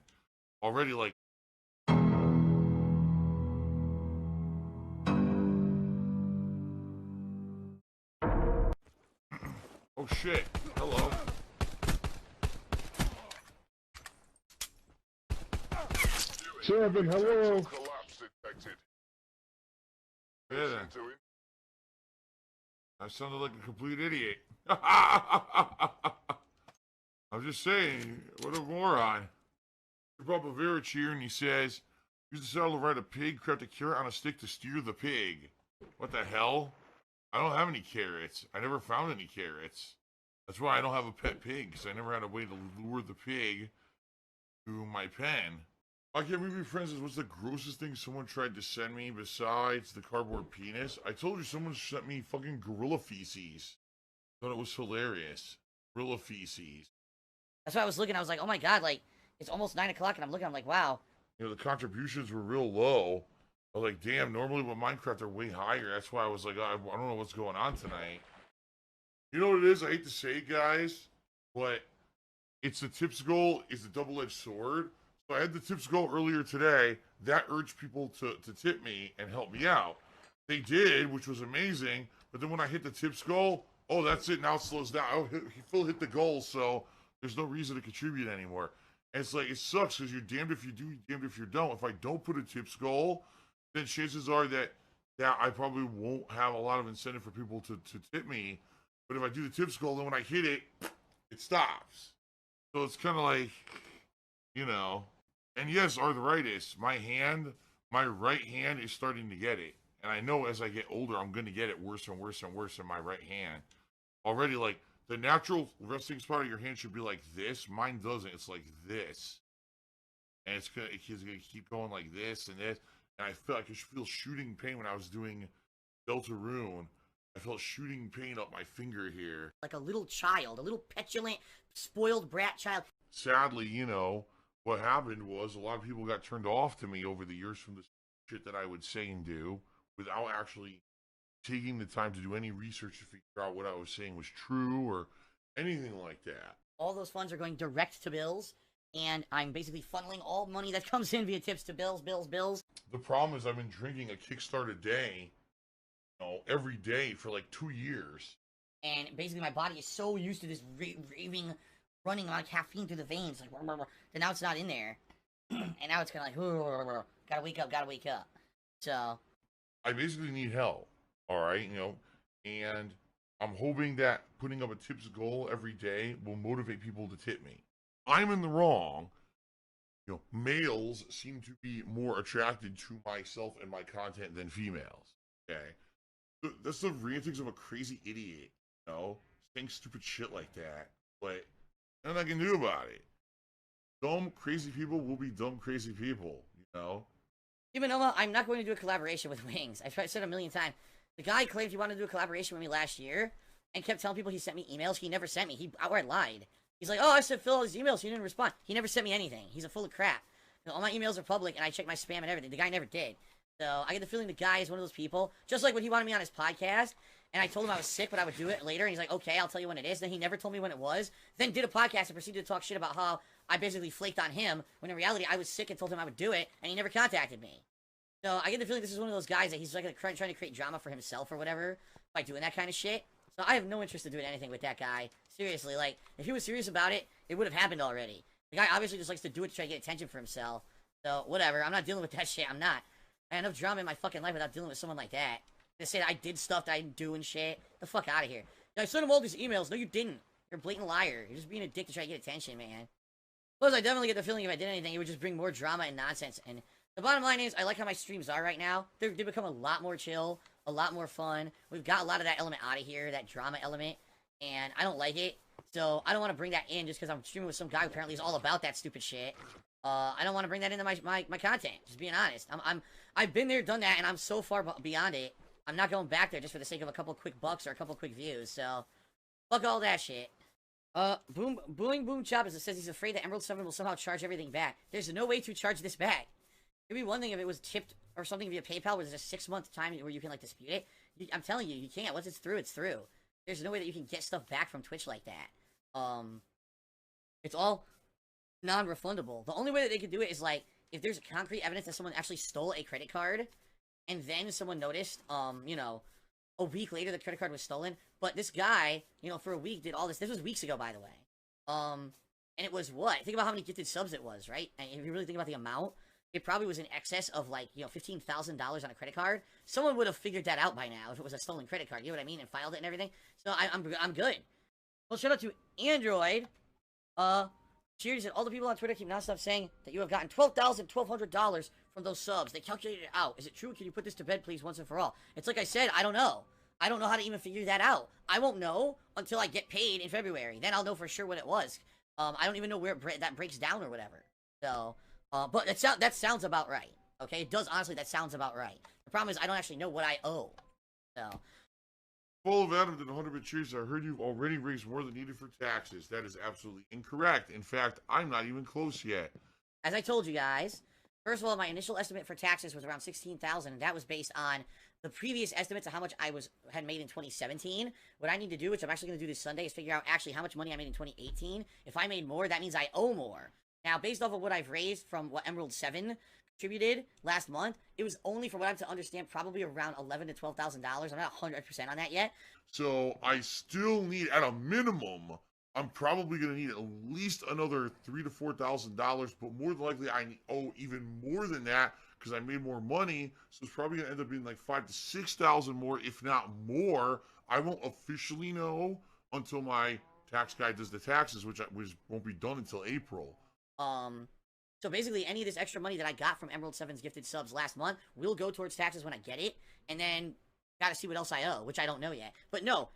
Already, like. Oh shit. Hello. Seven, hello. Yeah, then. I sounded like a complete idiot. I'm just saying, what a moron. Papa Virich here, and he says, use the saddle to ride a pig, craft a carrot on a stick to steer the pig. What the hell? I don't have any carrots. I never found any carrots. That's why I don't have a pet pig, because I never had a way to lure the pig to my pen. I can't be friends. What's the grossest thing someone tried to send me besides the cardboard penis? I told you someone sent me fucking gorilla feces. Thought it was hilarious. Gorilla feces. That's why I was looking. I was like, oh my god, like, it's almost 9 o'clock, and I'm looking. I'm like, wow. You know, the contributions were real low. I was like, damn, normally with Minecraft, they're way higher. That's why I was like, I don't know what's going on tonight. You know what it is? I hate to say it, guys, but it's the tips goal is a double-edged sword. So I had the tips goal earlier today. That urged people to tip me and help me out. They did, which was amazing. But then when I hit the tips goal, oh, that's it. Now it slows down. Oh, Phil hit the goal, so there's no reason to contribute anymore. And it's like, it sucks because you're damned if you do, damned if you don't. If I don't put a tips goal, then chances are that I probably won't have a lot of incentive for people to tip me. But if I do the tips goal, then when I hit it, it stops. So it's kind of like, you know. And yes, arthritis. My right hand is starting to get it. And I know as I get older, I'm going to get it worse and worse and worse in my right hand. Already, like, the natural resting spot of your hand should be like this. Mine doesn't. It's like this. And it's gonna keep going like this and this. And I could feel shooting pain when I was doing Deltarune. I felt shooting pain up my finger here. Like a little child, a little petulant, spoiled brat child. Sadly, you know, what happened was a lot of people got turned off to me over the years from the shit that I would say and do without actually taking the time to do any research to figure out what I was saying was true or anything like that. All those funds are going direct to bills, and I'm basically funneling all money that comes in via tips to bills. The problem is I've been drinking a Kickstart a day, you know, every day for like 2 years. And basically my body is so used to this raving, running on caffeine through the veins, like, that now it's not in there. And now it's kind of like, gotta wake up. So I basically need help, all right, you know, and I'm hoping that putting up a tips goal every day will motivate people to tip me. I'm in the wrong. You know, males seem to be more attracted to myself and my content than females, okay? That's the rantings of a crazy idiot, you know, saying stupid shit like that, but nothing I can do about it. Dumb, crazy people will be dumb, crazy people, you know? Humanoma, I'm not going to do a collaboration with Wings. I've said a million times. The guy claimed he wanted to do a collaboration with me last year and kept telling people he sent me emails. He never sent me. He outright lied. He's like, oh, I sent Phil all his emails. He didn't respond. He never sent me anything. He's a full of crap. You know, all my emails are public, and I check my spam and everything. The guy never did. So I get the feeling the guy is one of those people, just like when he wanted me on his podcast, and I told him I was sick, but I would do it later, and he's like, okay, I'll tell you when it is. Then he never told me when it was. Then did a podcast and proceeded to talk shit about how I basically flaked on him, when in reality I was sick and told him I would do it, and he never contacted me. So I get the feeling this is one of those guys that he's like trying to create drama for himself or whatever by doing that kind of shit. So I have no interest in doing anything with that guy. Seriously, like, if he was serious about it, it would have happened already. The guy obviously just likes to do it to try to get attention for himself. So, whatever. I'm not dealing with that shit. I'm not. I had enough drama in my fucking life without dealing with someone like that. They say that I did stuff that I didn't do and shit. The fuck out of here. I sent him all these emails. No, you didn't. You're a blatant liar. You're just being a dick to try to get attention, man. Plus, I definitely get the feeling if I did anything, it would just bring more drama and nonsense. And the bottom line is, I like how my streams are right now. They've become a lot more chill, a lot more fun. We've got a lot of that element out of here, that drama element. And I don't like it. So I don't want to bring that in just because I'm streaming with some guy who apparently is all about that stupid shit. I don't want to bring that into my content. Just being honest. I've been there, done that, and I'm so far beyond it. I'm not going back there just for the sake of a couple quick bucks or a couple quick views. So fuck all that shit. Boom Chop says he's afraid that Emerald 7 will somehow charge everything back. There's no way to charge this back. It'd be one thing if it was tipped or something via PayPal where there's a 6-month time where you can like dispute it. I'm telling you, you can't. Once it's through, it's through. There's no way that you can get stuff back from Twitch like that. It's all non-refundable. The only way that they could do it is like if there's concrete evidence that someone actually stole a credit card, and then someone noticed, you know, a week later the credit card was stolen. But this guy, you know, for a week did all this. This was weeks ago, by the way. And it was what? Think about how many gifted subs it was, right? And if you really think about the amount, it probably was in excess of like, you know, $15,000 on a credit card. Someone would have figured that out by now if it was a stolen credit card. You know what I mean? And filed it and everything. So I'm good. Well, shout out to Android. Cheers said all the people on Twitter keep nonstop saying that you have gotten $12,200 from those subs. They calculated it out. Is it true? Can you put this to bed, please, once and for all? It's like I said, I don't know. I don't know how to even figure that out. I won't know until I get paid in February. Then I'll know for sure what it was. I don't even know where that breaks down or whatever. So, but that sounds about right. Okay, it does honestly. That sounds about right. The problem is I don't actually know what I owe. So. Full of Adam than 100 cheers. I heard you've already raised more than needed for taxes. That is absolutely incorrect. In fact, I'm not even close yet. As I told you guys, first of all, my initial estimate for taxes was around $16,000, and that was based on the previous estimates of how much I had made in 2017. What I need to do, which I'm actually going to do this Sunday, is figure out actually how much money I made in 2018. If I made more, that means I owe more. Now, based off of what I've raised from what Emerald 7 contributed last month, it was only, from what I'm to understand, probably around $11,000 to $12,000. I'm not 100% on that yet. So I still need, at a minimum, I'm probably going to need at least another $3,000 to $4,000, but more than likely I owe even more than that because I made more money. So it's probably going to end up being like $5,000 to $6,000 more, if not more. I won't officially know until my tax guy does the taxes, which won't be done until April. So basically, any of this extra money that I got from Emerald 7's gifted subs last month will go towards taxes when I get it, and then gotta see what else I owe, which I don't know yet. But no,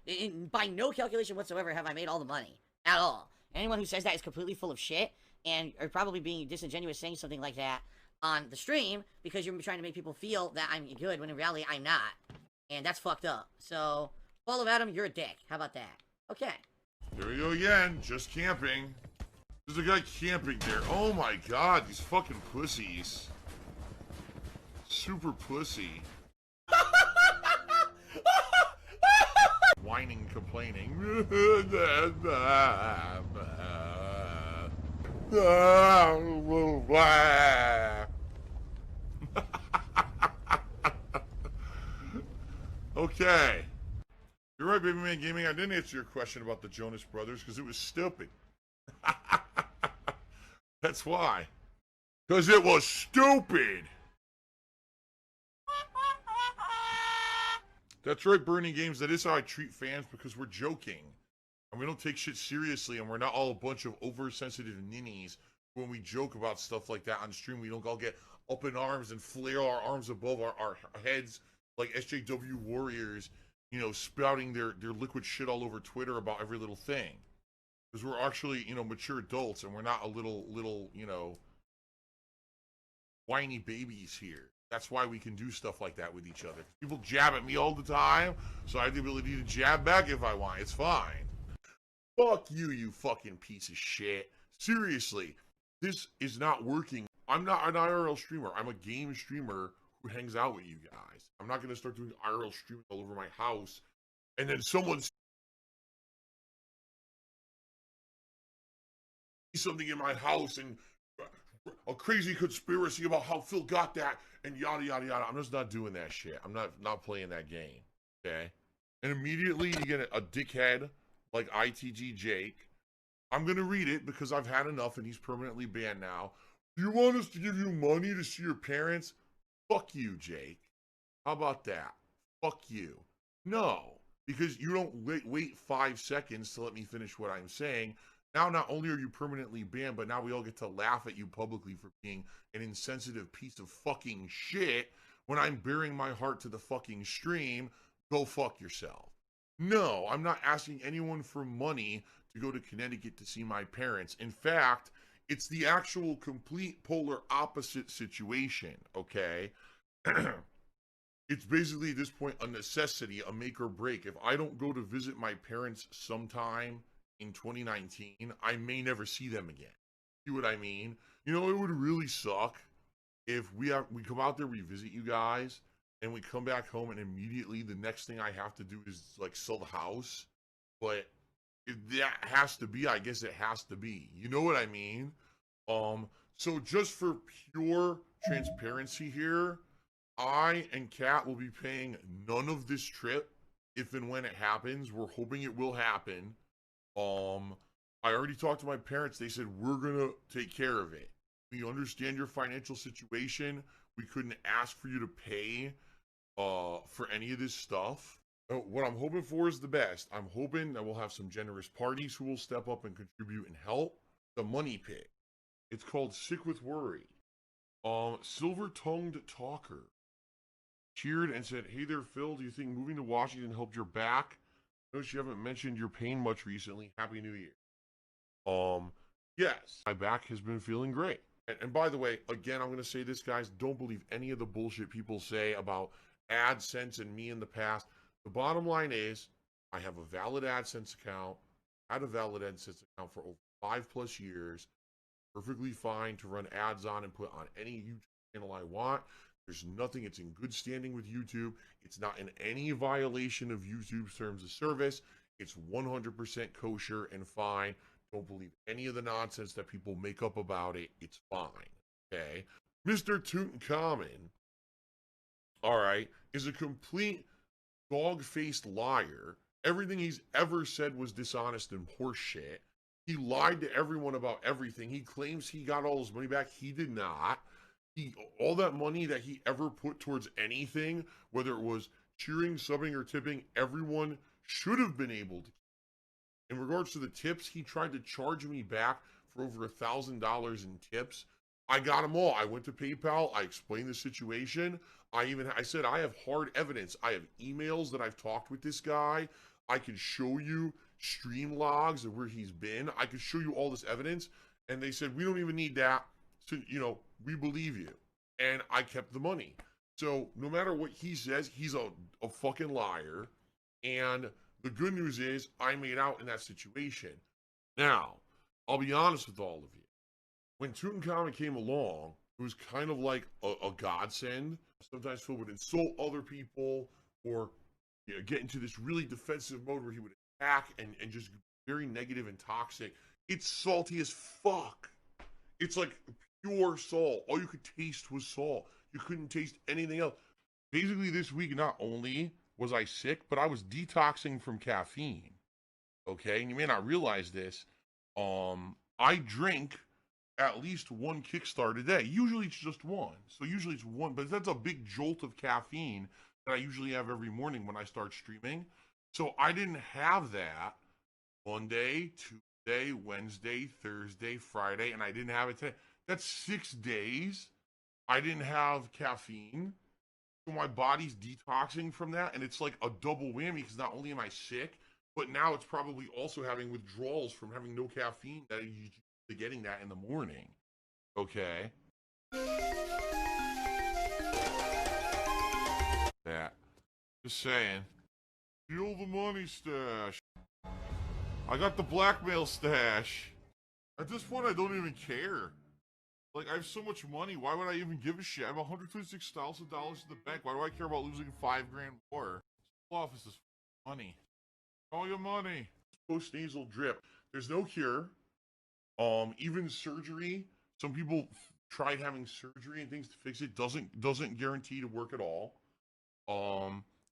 by no calculation whatsoever have I made all the money. At all. Anyone who says that is completely full of shit, and are probably being disingenuous saying something like that on the stream, because you're trying to make people feel that I'm good, when in reality, I'm not. And that's fucked up. So, Fall of Adam, you're a dick. How about that? Okay. There we go again, just camping. There's a guy camping there. Oh my god, these fucking pussies. Super pussy. Whining, complaining. Okay. You're right, Baby Man Gaming. I didn't answer your question about the Jonas Brothers because it was stupid. That's why. Because it was stupid. That's right, Burning Games. That is how I treat fans because we're joking. And we don't take shit seriously, and we're not all a bunch of oversensitive ninnies. When we joke about stuff like that on stream, we don't all get up in arms and flare our arms above our heads like SJW warriors, you know, spouting their liquid shit all over Twitter about every little thing. Because we're actually, you know, mature adults, and we're not a little, you know, whiny babies here. That's why we can do stuff like that with each other. People jab at me all the time, so I have the ability to jab back if I want. It's fine. Fuck you, you fucking piece of shit. Seriously, this is not working. I'm not an IRL streamer. I'm a game streamer who hangs out with you guys. I'm not going to start doing IRL streaming all over my house, and then someone sees something in my house and a crazy conspiracy about how Phil got that and yada yada yada. I'm just not doing that shit. I'm not playing that game. Okay? And immediately you get a dickhead like ITG Jake. I'm gonna read it because I've had enough and he's permanently banned now. Do you want us to give you money to see your parents? Fuck you, Jake. How about that? Fuck you. No. Because you don't wait 5 seconds to let me finish what I'm saying. Now, not only are you permanently banned, but now we all get to laugh at you publicly for being an insensitive piece of fucking shit when I'm bearing my heart to the fucking stream. Go fuck yourself. No, I'm not asking anyone for money to go to Connecticut to see my parents. In fact, it's the actual complete polar opposite situation, okay? It's basically at this point a necessity, a make or break. If I don't go to visit my parents sometime in 2019, I may never see them again. See what I mean? You know, it would really suck if we come out there, we visit you guys, and we come back home, and immediately the next thing I have to do is like sell the house. But if that has to be, I guess it has to be. You know what I mean? So just for pure transparency here, I and Kat will be paying none of this trip if and when it happens. We're hoping it will happen. I already talked to my parents. They said we're gonna take care of it. We understand your financial situation. We couldn't ask for you to pay for any of this stuff. What I'm hoping for is the best. I'm hoping that we'll have some generous parties who will step up and contribute and help. The money pit. It's called Sick with Worry. Silver-tongued talker cheered and said, "Hey there, Phil. Do you think moving to Washington helped your back? Notice you haven't mentioned your pain much recently. Happy New Year." Yes, my back has been feeling great. And by the way, again, I'm going to say this, guys. Don't believe any of the bullshit people say about AdSense and me in the past. The bottom line is, I have a valid AdSense account. Had a valid AdSense account for over 5+ years. Perfectly fine to run ads on and put on any YouTube channel I want. There's nothing. It's in good standing with YouTube. It's not in any violation of YouTube's terms of service. It's 100% kosher and fine. Don't believe any of the nonsense that people make up about it. It's fine. Okay? Mr. Tutankhamun, all right, is a complete dog-faced liar. Everything he's ever said was dishonest and horseshit. He lied to everyone about everything. He claims he got all his money back. He did not. All that money that he ever put towards anything, whether it was cheering, subbing, or tipping, everyone should have been able to. In regards to the tips, he tried to charge me back for over $1,000 in tips. I got them all. I went to PayPal. I explained the situation. I said I have hard evidence. I have emails that I've talked with this guy. I can show you stream logs of where he's been. I could show you all this evidence. And they said, we don't even need that. So, we believe you. And I kept the money. So no matter what he says, he's a fucking liar. And the good news is I made out in that situation. Now, I'll be honest with all of you. When Tutankhamun came along, it was kind of like a godsend. Sometimes Phil would insult other people or get into this really defensive mode where he would attack and just very negative and toxic. It's salty as fuck. It's like pure salt. All you could taste was salt. You couldn't taste anything else. Basically, this week, not only was I sick, but I was detoxing from caffeine. Okay, and you may not realize this. I drink at least one Kickstart a day. Usually it's just one. So usually it's one, but that's a big jolt of caffeine that I usually have every morning when I start streaming. So I didn't have that Monday, Tuesday, Wednesday, Thursday, Friday, and I didn't have it today. That's 6 days. I didn't have caffeine. So my body's detoxing from that, and it's like a double whammy because not only am I sick, but now it's probably also having withdrawals from having no caffeine that you're getting that in the morning. Okay. That. Just saying. Steal the money stash. I got the blackmail stash. At this point, I don't even care. Like, I have so much money. Why would I even give a shit? I have $126,000 in the bank. Why do I care about losing $5,000 more? This office is money. All your money. Post-nasal drip. There's no cure. Even surgery. Some people tried having surgery and things to fix it. Doesn't guarantee to work at all.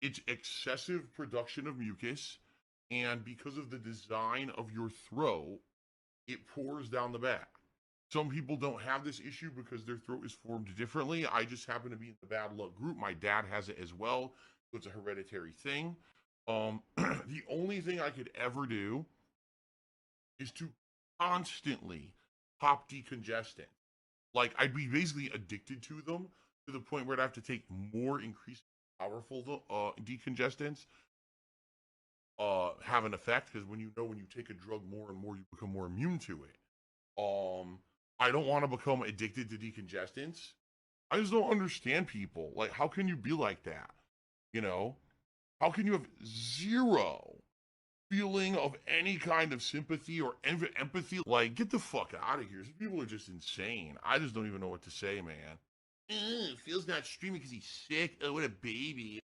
It's excessive production of mucus, and because of the design of your throat, it pours down the back. Some people don't have this issue because their throat is formed differently. I just happen to be in the bad luck group. My dad has it as well, so it's a hereditary thing. The only thing I could ever do is to constantly pop decongestant. Like, I'd be basically addicted to them to the point where I'd have to take more increasingly powerful decongestants have an effect, because when you take a drug more and more, you become more immune to it. I don't want to become addicted to decongestants. I just don't understand people. Like, how can you be like that? How can you have zero feeling of any kind of sympathy or empathy? Like, get the fuck out of here. These people are just insane. I just don't even know what to say, man. Phil's not streaming because he's sick. Oh, what a baby.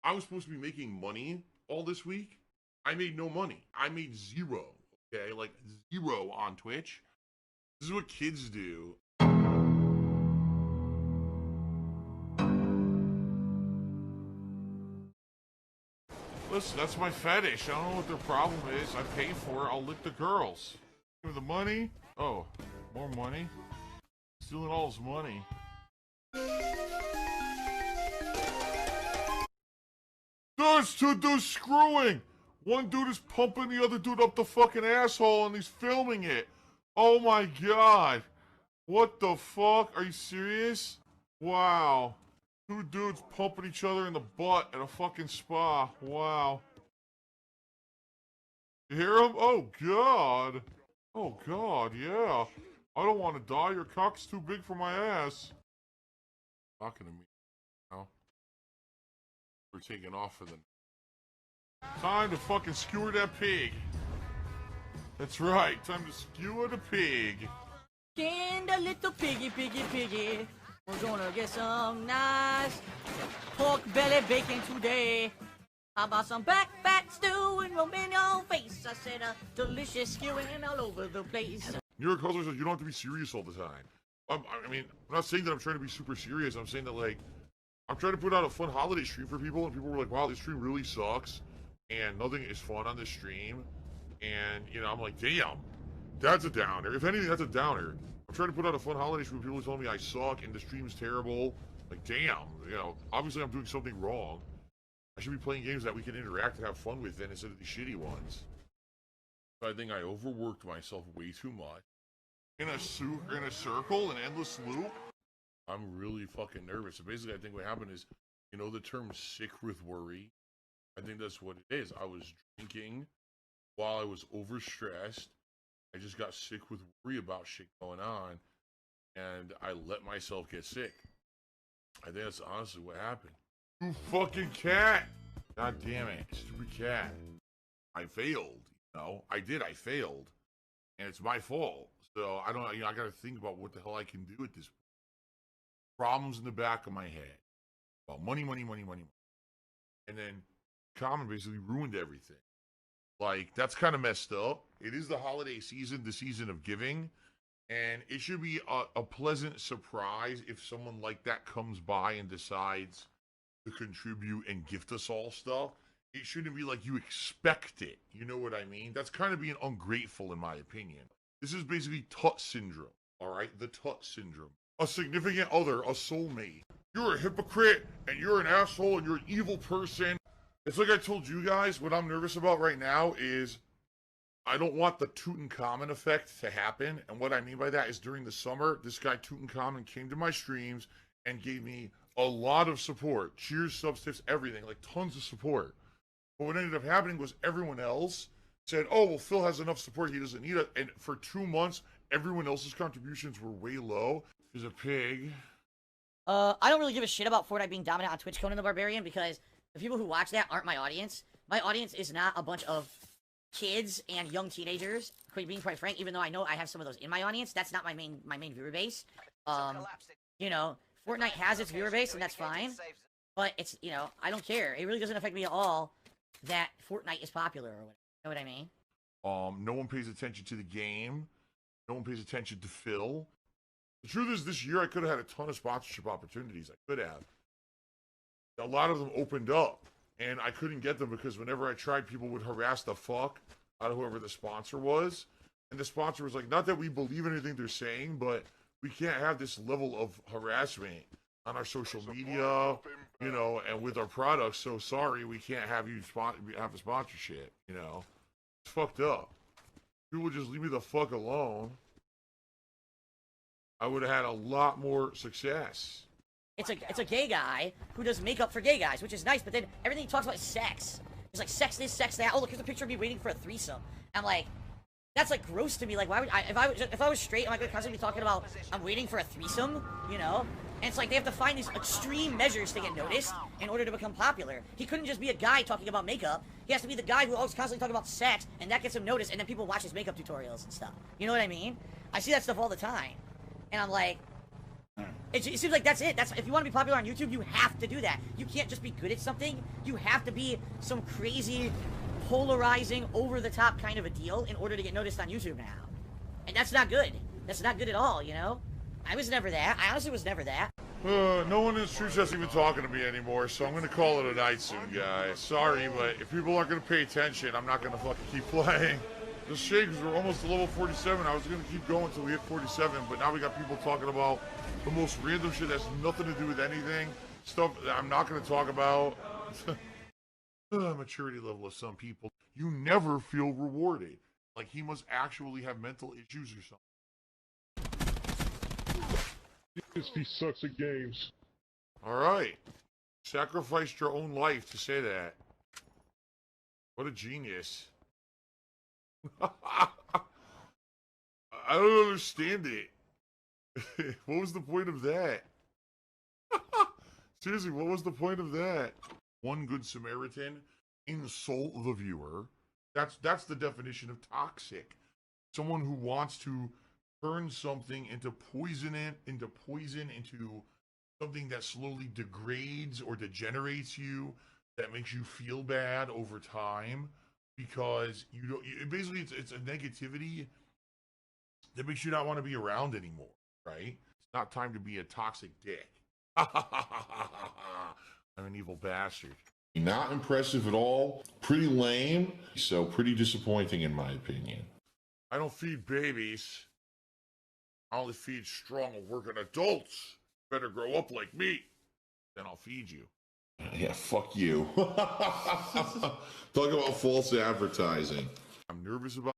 I was supposed to be making money all this week. I made no money. I made zero. Okay, like zero on Twitch. This is what kids do. Listen, that's my fetish. I don't know what their problem is. I pay for it. I'll lick the girls. Give me the money. Oh, more money? Stealing all his money. There's two dudes screwing! One dude is pumping the other dude up the fucking asshole and he's filming it. Oh my god. What the fuck? Are you serious? Wow. Two dudes pumping each other in the butt at a fucking spa. Wow. You hear him? Oh god. Oh god, yeah. I don't want to die. Your cock's too big for my ass. Talking to me now. We're taking off for the time to fucking skewer that pig. That's right. Time to skewer the pig. And a little piggy, piggy, piggy. We're gonna get some nice pork belly bacon today. How about some back fat stew and rum in your face? I said a delicious skewing all over the place. New York Hustler says you don't have to be serious all the time. I mean, I'm not saying that I'm trying to be super serious. I'm saying that, like, I'm trying to put out a fun holiday stream for people, and people were like, wow, this stream really sucks, and nothing is fun on this stream. And, you know, I'm like, damn, that's a downer. If anything, that's a downer. I'm trying to put out a fun holiday stream. People are telling me I suck and the stream's terrible. Like, damn, you know, obviously I'm doing something wrong. I should be playing games that we can interact and have fun with then instead of the shitty ones. I think I overworked myself way too much. In a circle, an endless loop. I'm really fucking nervous. So basically, I think what happened is, you know the term sick with worry? I think that's what it is. I was drinking while I was overstressed. I just got sick with worry about shit going on, and I let myself get sick. I think that's honestly what happened. You fucking cat! God damn it, stupid cat. I failed, you know? I failed. And it's my fault. So I don't, you know, I gotta think about what the hell I can do at this point. Problems in the back of my head. Well, money. And then Common basically ruined everything. Like, that's kind of messed up. It is the holiday season, the season of giving. And it should be a pleasant surprise if someone like that comes by and decides to contribute and gift us all stuff. It shouldn't be like you expect it. You know what I mean? That's kind of being ungrateful, in my opinion. This is basically Tut syndrome, all right? The Tut syndrome. A significant other, a soulmate. You're a hypocrite, and you're an asshole, and you're an evil person. It's like I told you guys, what I'm nervous about right now is I don't want the Tutankhamun effect to happen. And what I mean by that is during the summer, this guy Tutankhamun came to my streams and gave me a lot of support. Cheers, subs, tips, everything. Like, tons of support. But what ended up happening was everyone else said, oh, well, Phil has enough support, he doesn't need it. And for 2 months, everyone else's contributions were way low. There's a pig. I don't really give a shit about Fortnite being dominant on Twitch, Conan the Barbarian, because the people who watch that aren't my audience. My audience is not a bunch of kids and young teenagers, being quite frank, even though I know I have some of those in my audience. That's not my main viewer base. You know, Fortnite has its viewer base, and that's fine. But it's, you know, I don't care. It really doesn't affect me at all that Fortnite is popular, or whatever. You know what I mean? No one pays attention to the game. No one pays attention to Phil. The truth is, this year I could have had a ton of sponsorship opportunities. I could have. A lot of them opened up, and I couldn't get them because whenever I tried, people would harass the fuck out of whoever the sponsor was. And the sponsor was like, not that we believe anything they're saying, but we can't have this level of harassment on our social media, you know, and with our products. So sorry, we can't have you have a sponsorship, you know. It's fucked up. People just leave me the fuck alone. I would have had a lot more success. It's a gay guy who does makeup for gay guys, which is nice, but then everything he talks about is sex. He's like, sex this, sex that. Oh, look, here's a picture of me waiting for a threesome. I'm like, that's like gross to me. Like, why would if I was straight, am I gonna constantly be talking about I'm waiting for a threesome? You know? And it's like they have to find these extreme measures to get noticed in order to become popular. He couldn't just be a guy talking about makeup. He has to be the guy who always constantly talking about sex, and that gets him noticed, and then people watch his makeup tutorials and stuff. You know what I mean? I see that stuff all the time. And I'm like, it seems like that's it. If you want to be popular on YouTube, you have to do that. You can't just be good at something. You have to be some crazy polarizing, over-the-top kind of a deal in order to get noticed on YouTube now. And that's not good. That's not good at all, you know? I was never that. I honestly was never that. No one in this truth is even talking to me anymore, so I'm gonna call it a night soon, guys. Sorry, but if people aren't gonna pay attention, I'm not gonna fucking keep playing. This shit, because we're almost to level 47. I was gonna keep going until we hit 47, but now we got people talking about the most random shit that's nothing to do with anything. Stuff that I'm not gonna talk about. Maturity level of some people. You never feel rewarded. Like he must actually have mental issues or something. He sucks at games. Alright. Sacrificed your own life to say that. What a genius. I don't understand it. What was the point of that? Seriously, what was the point of that? One good Samaritan, insult the viewer. That's the definition of toxic. Someone who wants to turn something into poison, into something that slowly degrades or degenerates you, that makes you feel bad over time, because you don't. Basically, it's a negativity that makes you not want to be around anymore. Right? It's not time to be a toxic dick. I'm an evil bastard. Not impressive at all. Pretty lame. So pretty disappointing in my opinion. I don't feed babies. I only feed strong and working adults. Better grow up like me. Then I'll feed you. Yeah, fuck you. Talk about false advertising. I'm nervous about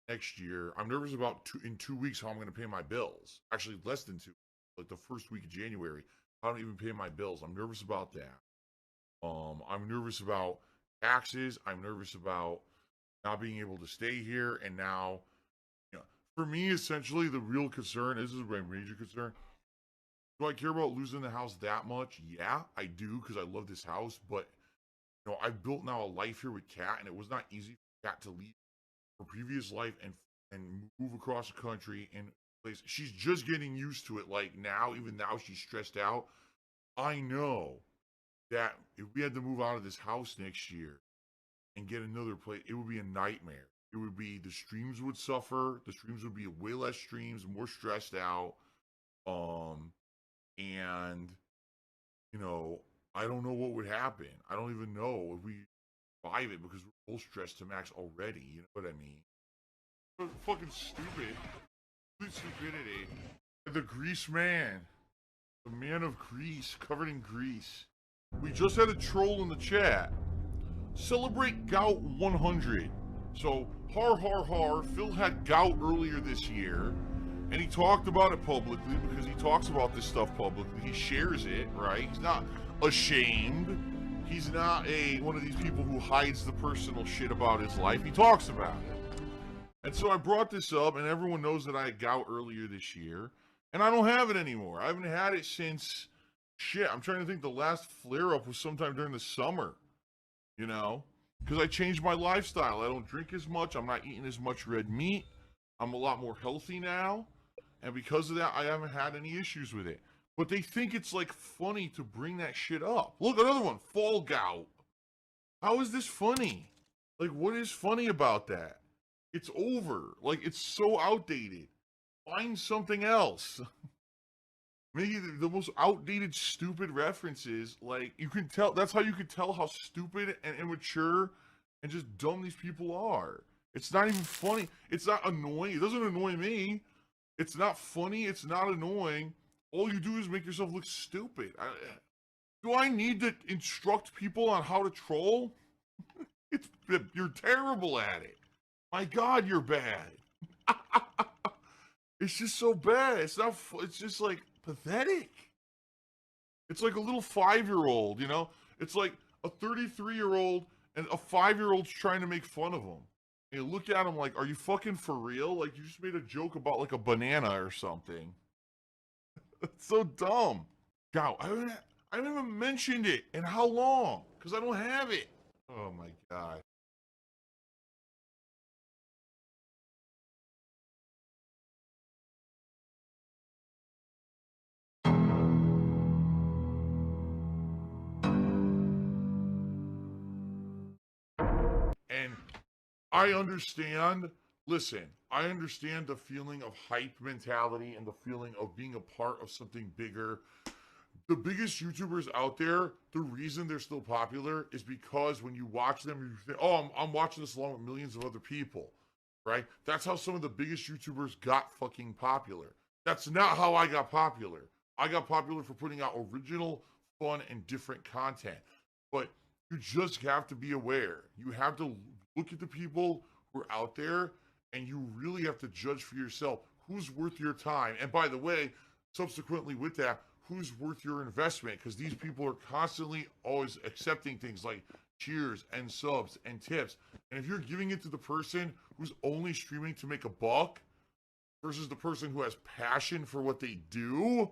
next year. I'm nervous about in 2 weeks how I'm going to pay my bills. Actually, less than 2, like the first week of January. I don't even pay my bills. I'm nervous about that. I'm nervous about taxes. I'm nervous about not being able to stay here. And now, for me, essentially, the real concern, this is my major concern. Do I care about losing the house that much? Yeah, I do, because I love this house. But, I've built now a life here with Kat, and it was not easy for Kat to leave her previous life and move across the country and place. She's just getting used to it. Like now, even now, she's stressed out. I know that if we had to move out of this house next year and get another place, it would be a nightmare. It would be, the streams would suffer. The streams would be way less streams, more stressed out. And I don't know what would happen. I don't even know if we survive it because we're both stressed to max already. You know what I mean? It's fucking stupid. Stupidity. The Grease Man. The man of grease, covered in grease. We just had a troll in the chat. Celebrate gout 100. So, har. Phil had gout earlier this year, and he talked about it publicly because he talks about this stuff publicly. He shares it, right? He's not ashamed. He's not one of these people who hides the personal shit about his life. He talks about it. And so I brought this up, and everyone knows that I had gout earlier this year, and I don't have it anymore. I haven't had it since, I'm trying to think, the last flare-up was sometime during the summer, because I changed my lifestyle. I don't drink as much. I'm not eating as much red meat. I'm a lot more healthy now, and because of that, I haven't had any issues with it. But they think it's, like, funny to bring that shit up. Look, another one, fall gout. How is this funny? Like, what is funny about that? It's over. Like, it's so outdated. Find something else. Maybe the most outdated, stupid references. Like, you can tell, that's how you can tell how stupid and immature and just dumb these people are. It's not even funny. It's not annoying. It doesn't annoy me. It's not funny. It's not annoying. All you do is make yourself look stupid. Do I need to instruct people on how to troll? You're terrible at it. My God, you're bad. It's just so bad. It's not. It's just like pathetic. It's like a little 5-year-old, It's like a 33-year-old and a 5-year-old's trying to make fun of him. And you look at him like, are you fucking for real? Like, you just made a joke about like a banana or something. It's so dumb. Gout. I haven't even mentioned it in how long? Because I don't have it. Oh my God. And I understand, I understand the feeling of hype mentality and the feeling of being a part of something bigger. The biggest YouTubers out there, the reason they're still popular is because when you watch them, you think, oh, I'm watching this along with millions of other people, right? That's how some of the biggest YouTubers got fucking popular. That's not how I got popular. I got popular for putting out original, fun, and different content. But you just have to be aware. You have to look at the people who are out there, and you really have to judge for yourself who's worth your time. And by the way, subsequently with that, who's worth your investment? Because these people are constantly always accepting things like cheers and subs and tips. And if you're giving it to the person who's only streaming to make a buck versus the person who has passion for what they do,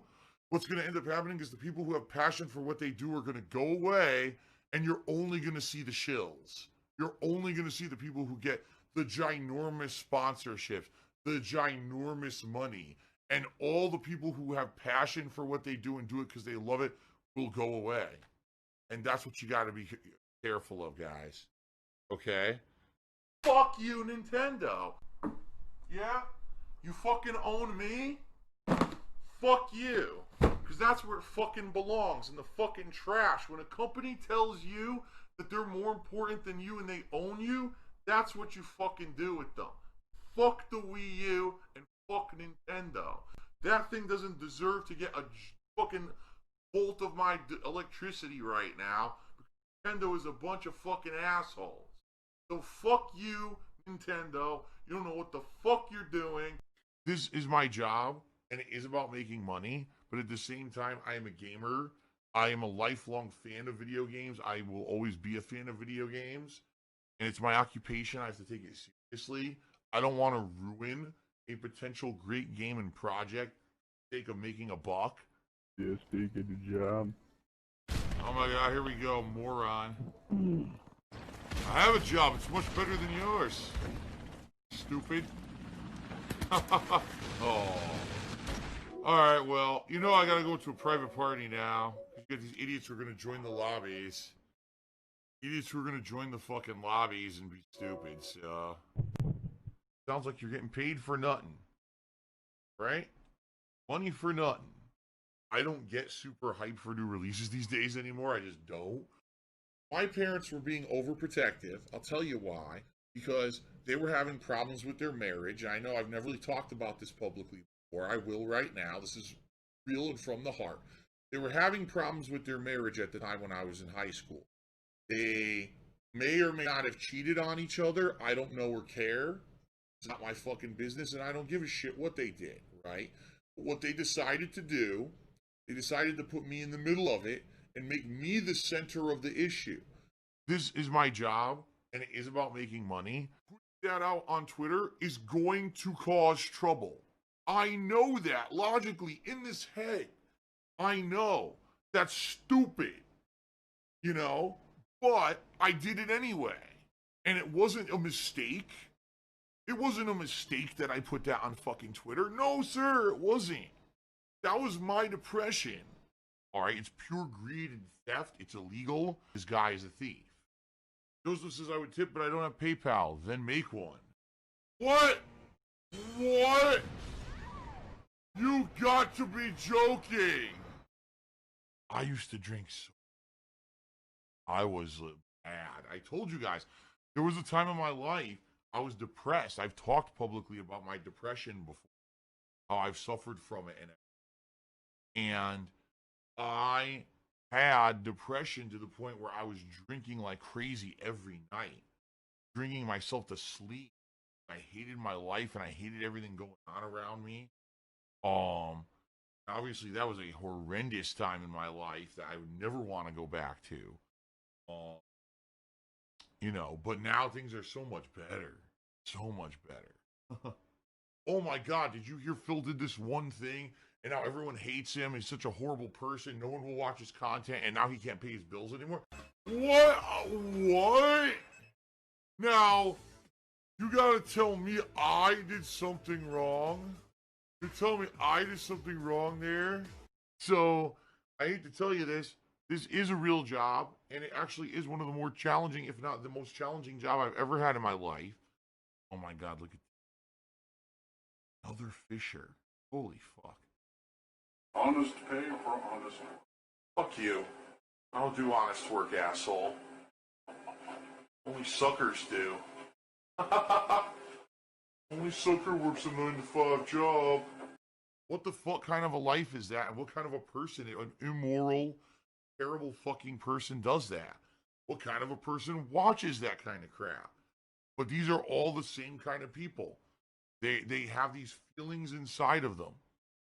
what's going to end up happening is the people who have passion for what they do are going to go away, and you're only going to see the shills. You're only going to see the people who get the ginormous sponsorships, the ginormous money, and all the people who have passion for what they do and do it because they love it will go away. And that's what you got to be careful of, guys. Okay? Fuck you, Nintendo. Yeah? You fucking own me? Fuck you. Because that's where it fucking belongs, in the fucking trash. When a company tells you that they're more important than you and they own you, that's what you fucking do with them. Fuck the Wii U and fuck Nintendo. That thing doesn't deserve to get a fucking volt of my electricity right now. Nintendo is a bunch of fucking assholes. So fuck you, Nintendo. You don't know what the fuck you're doing. This is my job, and it is about making money. But at the same time, I am a gamer. I am a lifelong fan of video games. I will always be a fan of video games. And it's my occupation. I have to take it seriously. I don't want to ruin a potential great game and project for the sake of making a buck. Yeah, speaking the job. Oh my god, here we go, moron. I have a job. It's much better than yours. Stupid. Oh. Alright, well, you know I gotta go to a private party now. You got these idiots who are gonna join the lobbies. Idiots who are gonna join the fucking lobbies and be stupid, so... Sounds like you're getting paid for nothing. Right? Money for nothing. I don't get super hyped for new releases these days anymore. I just don't. My parents were being overprotective. I'll tell you why. Because they were having problems with their marriage. I know I've never really talked about this publicly before. I will right now. This is real and from the heart. They were having problems with their marriage at the time when I was in high school. They may or may not have cheated on each other. I don't know or care. It's not my fucking business, and I don't give a shit what they did, right? But what they decided to do, they decided to put me in the middle of it and make me the center of the issue. This is my job, and it is about making money. Putting that out on Twitter is going to cause trouble. I know that logically in this head. I know that's stupid, you know, but I did it anyway, and it wasn't a mistake. It wasn't a mistake that I put that on fucking Twitter. No, sir, it wasn't. That was my depression. All right, it's pure greed and theft. It's illegal. This guy is a thief. Joseph says I would tip, but I don't have PayPal. Then make one. What? What? You got to be joking. I used to drink so. I was bad. I told you guys, there was a time in my life I was depressed. I've talked publicly about my depression before, how I've suffered from it, and I had depression to the point where I was drinking like crazy every night, drinking myself to sleep. I hated my life and I hated everything going on around me. Obviously that was a horrendous time in my life that I would never want to go back to. You know, but now things are so much better. So much better. Oh my god, did you hear Phil did this one thing and now everyone hates him? He's such a horrible person. No one will watch his content and now he can't pay his bills anymore. What? What? Now, you gotta tell me I did something wrong? You're telling me I did something wrong there? So, I hate to tell you this. This is a real job, and it actually is one of the more challenging, if not the most challenging job I've ever had in my life. Oh my god, look at another Fisher. Holy fuck. Honest pay for honest work. Fuck you. I don't do honest work, asshole. Only suckers do. Only sucker works a 9-to-5 job. What the fuck kind of a life is that? And what kind of a person, an immoral, terrible fucking person does that? What kind of a person watches that kind of crap? But these are all the same kind of people. They have these feelings inside of them.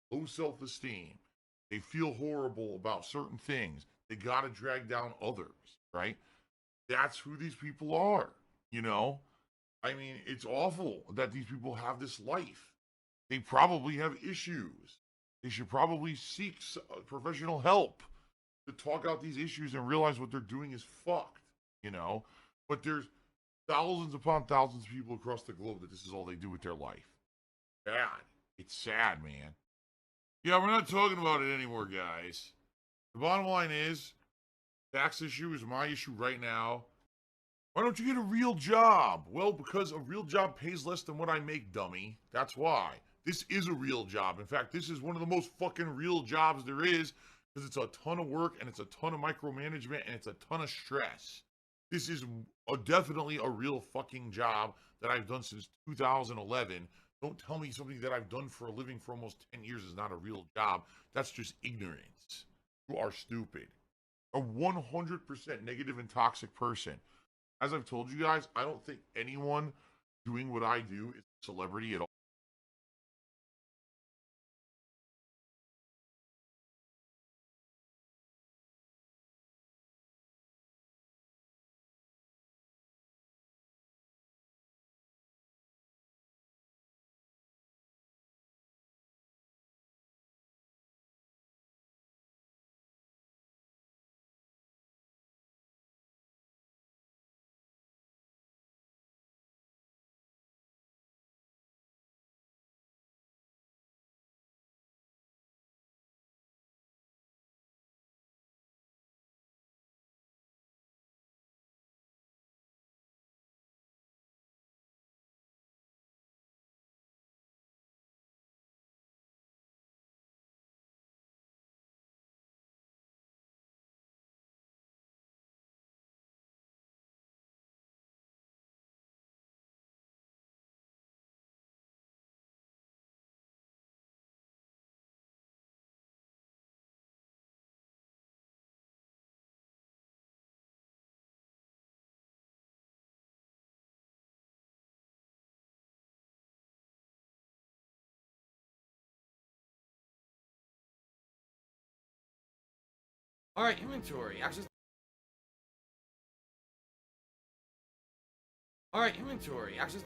Low self-esteem. They feel horrible about certain things. They gotta drag down others, right? That's who these people are, you know? I mean, it's awful that these people have this life. They probably have issues. They should probably seek professional help to talk out these issues and realize what they're doing is fucked, you know? But there's thousands upon thousands of people across the globe that this is all they do with their life. Bad. It's sad, man. Yeah, we're not talking about it anymore, guys. The bottom line is, tax issue is my issue right now. Why don't you get a real job? Well, because a real job pays less than what I make, dummy. That's why. This is a real job. In fact, this is one of the most fucking real jobs there is, because it's a ton of work and it's a ton of micromanagement and it's a ton of stress. This is definitely a real fucking job that I've done since 2011. Don't tell me something that I've done for a living for almost 10 years is not a real job. That's just ignorance. You are stupid. A 100% negative and toxic person. As I've told you guys, I don't think anyone doing what I do is a celebrity at all. Alright, inventory. Access. Alright, inventory. Access.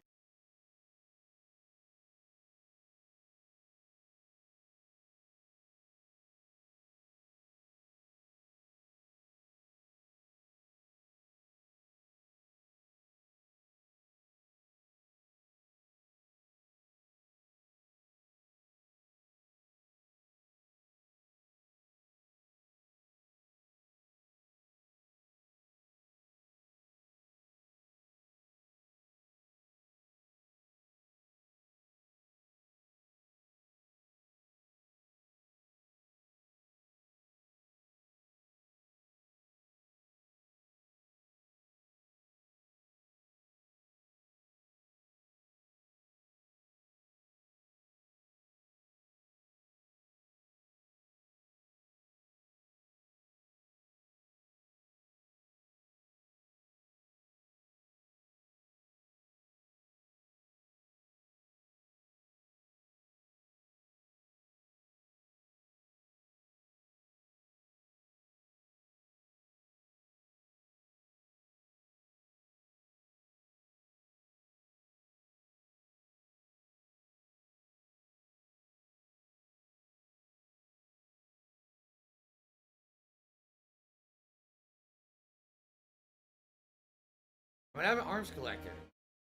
When I have an arms collector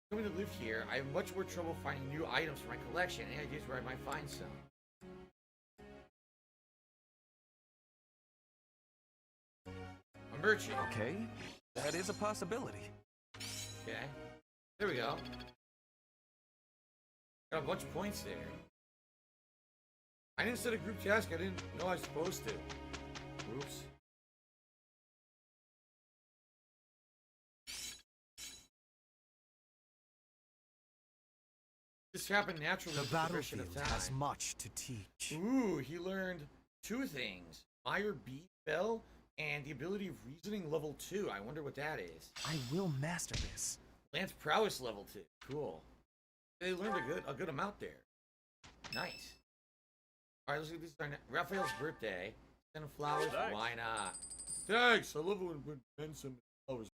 coming to live here, I have much more trouble finding new items for my collection. Any ideas where I might find some? A merchant. Okay, that is a possibility. Okay. There we go. Got a bunch of points there. I didn't set a group task. I didn't know I was supposed to. Oops. This happened naturally. The battlefield has much to teach. Ooh, he learned 2 things. Fire Beat Bell and the ability of reasoning level 2. I wonder what that is. I will master this. Lance Prowess level 2. Cool. They learned a good amount there. Nice. Alright, let's get this done. Raphael's birthday. Send him flowers. Thanks. Why not? Thanks. I love it when Ben sends me flowers.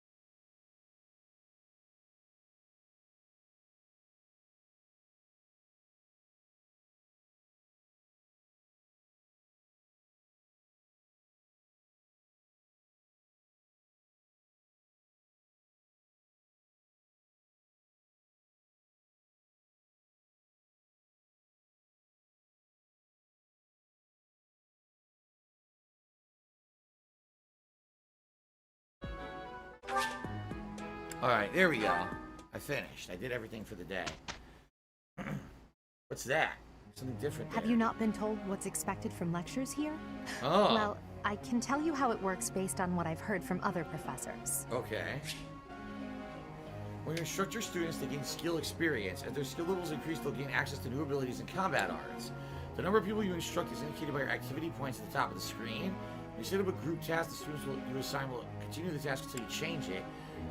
Alright, there we go. I finished. I did everything for the day. What's that? Something different there. Have you not been told what's expected from lectures here? Oh. Well, I can tell you how it works based on what I've heard from other professors. Okay. When you instruct your students, they gain skill experience. As their skill levels increase, they'll gain access to new abilities and combat arts. The number of people you instruct is indicated by your activity points at the top of the screen. When you set up a group task, the students you assign will continue the task until you change it.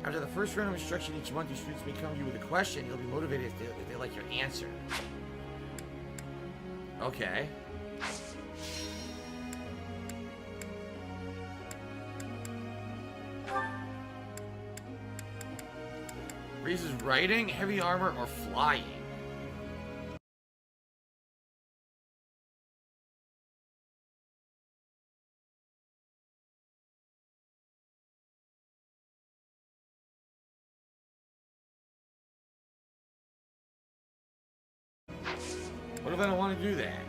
After the first round of instruction each month, your students may come to you with a question. You'll be motivated if they like your answer. Okay. Raises riding, heavy armor, or flying. What if I don't want to do that?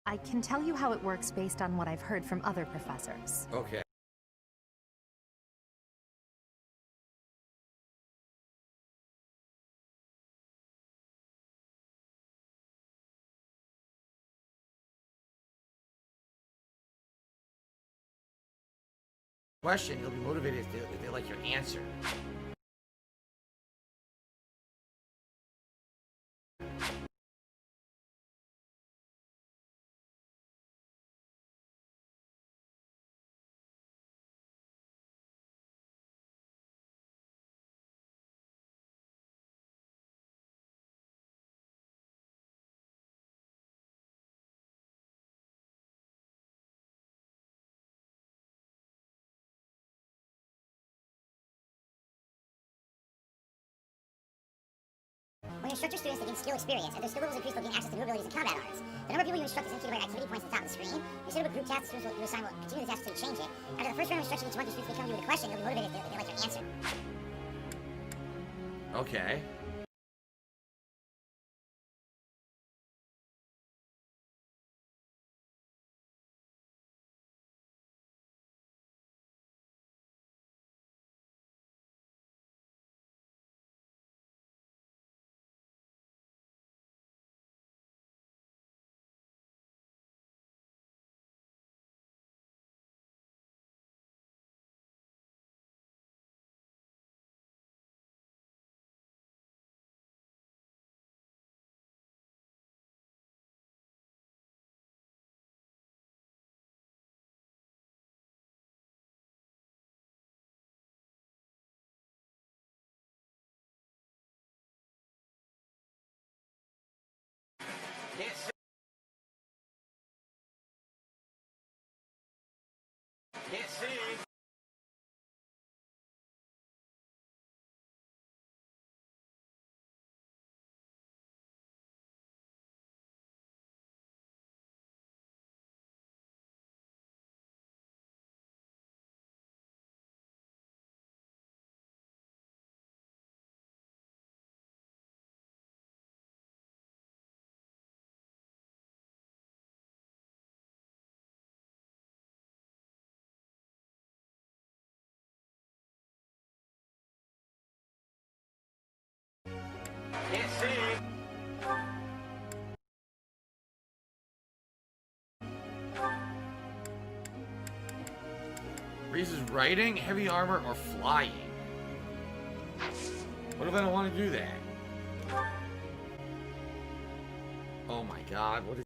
I can tell you how it works based on what I've heard from other professors. Okay. Question, you'll be motivated if they like your answer. When you instruct your students to gain skill experience, and their skill levels increase, they'll gain access to new abilities in combat arts. The number of people you instruct is indicated by activity points at the top of the screen. Instead of a group task, the students you assign will continue the task until you change it. After the first round of instruction each month, your students may come to you with a question. You'll be motivated if they like your answer. Okay. Can't see. Can't see. Raises riding, heavy armor, or flying. What if I don't want to do that? Oh my god, what is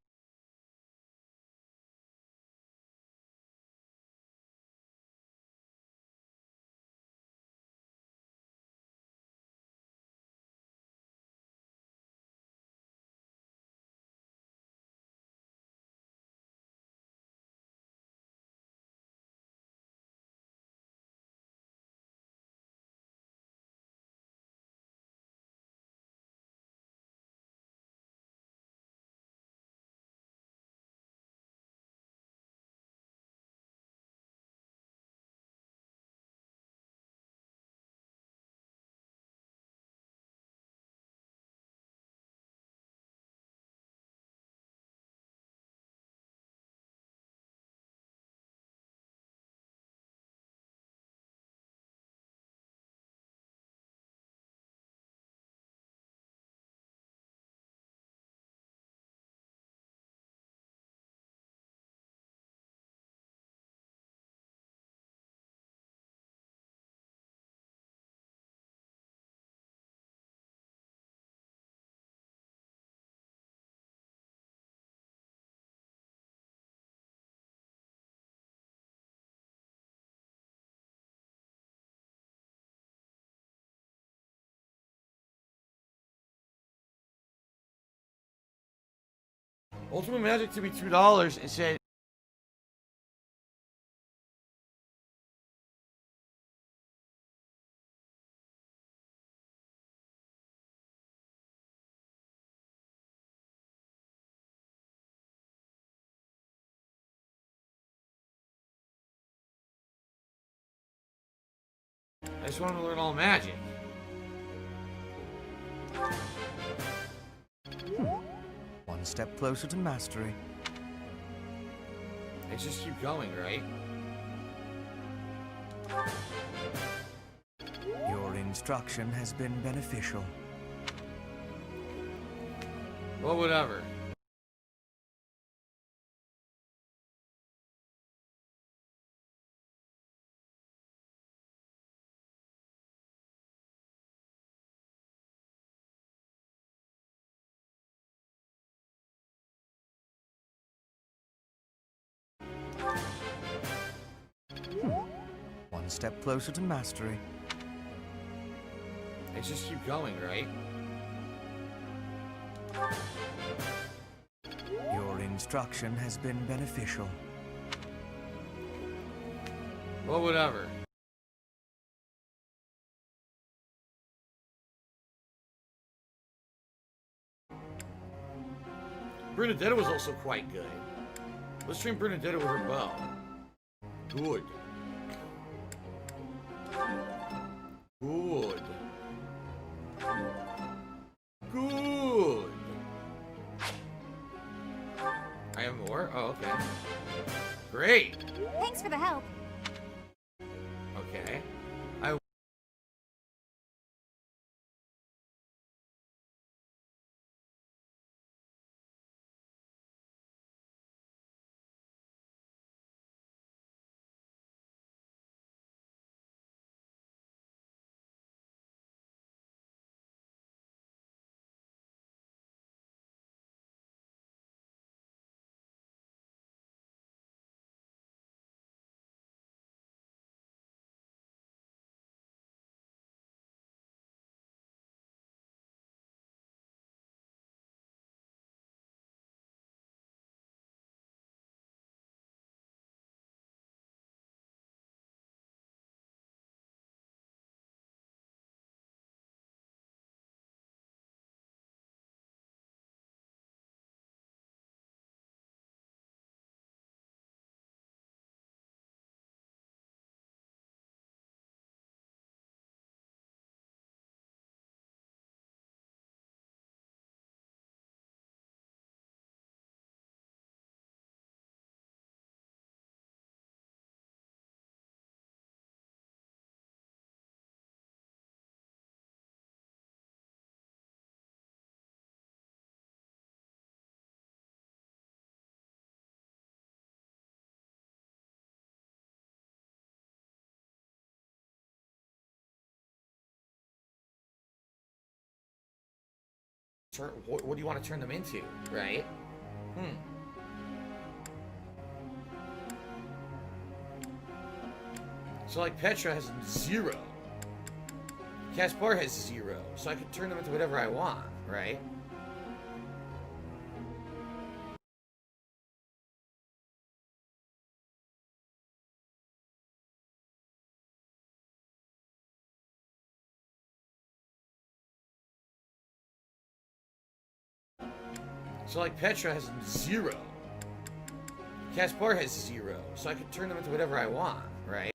Ultimate Magic to be $2 and said, I just wanted to learn all magic. One step closer to mastery. Let's just keep going, right? Your instruction has been beneficial. Well, whatever. One step closer to mastery. Let's just keep going, right? Your instruction has been beneficial. Well, whatever. Bernadetta was also quite good. Let's train Bernadetta with her bow. Good. Good. Good. I have more? Oh, okay. Great. Thanks for the help. Okay. What do you want to turn them into, right? So like Petra has 0. Caspar has 0. So I could turn them into whatever I want, right? So like Petra has 0. Caspar has 0. So I could turn them into whatever I want, right?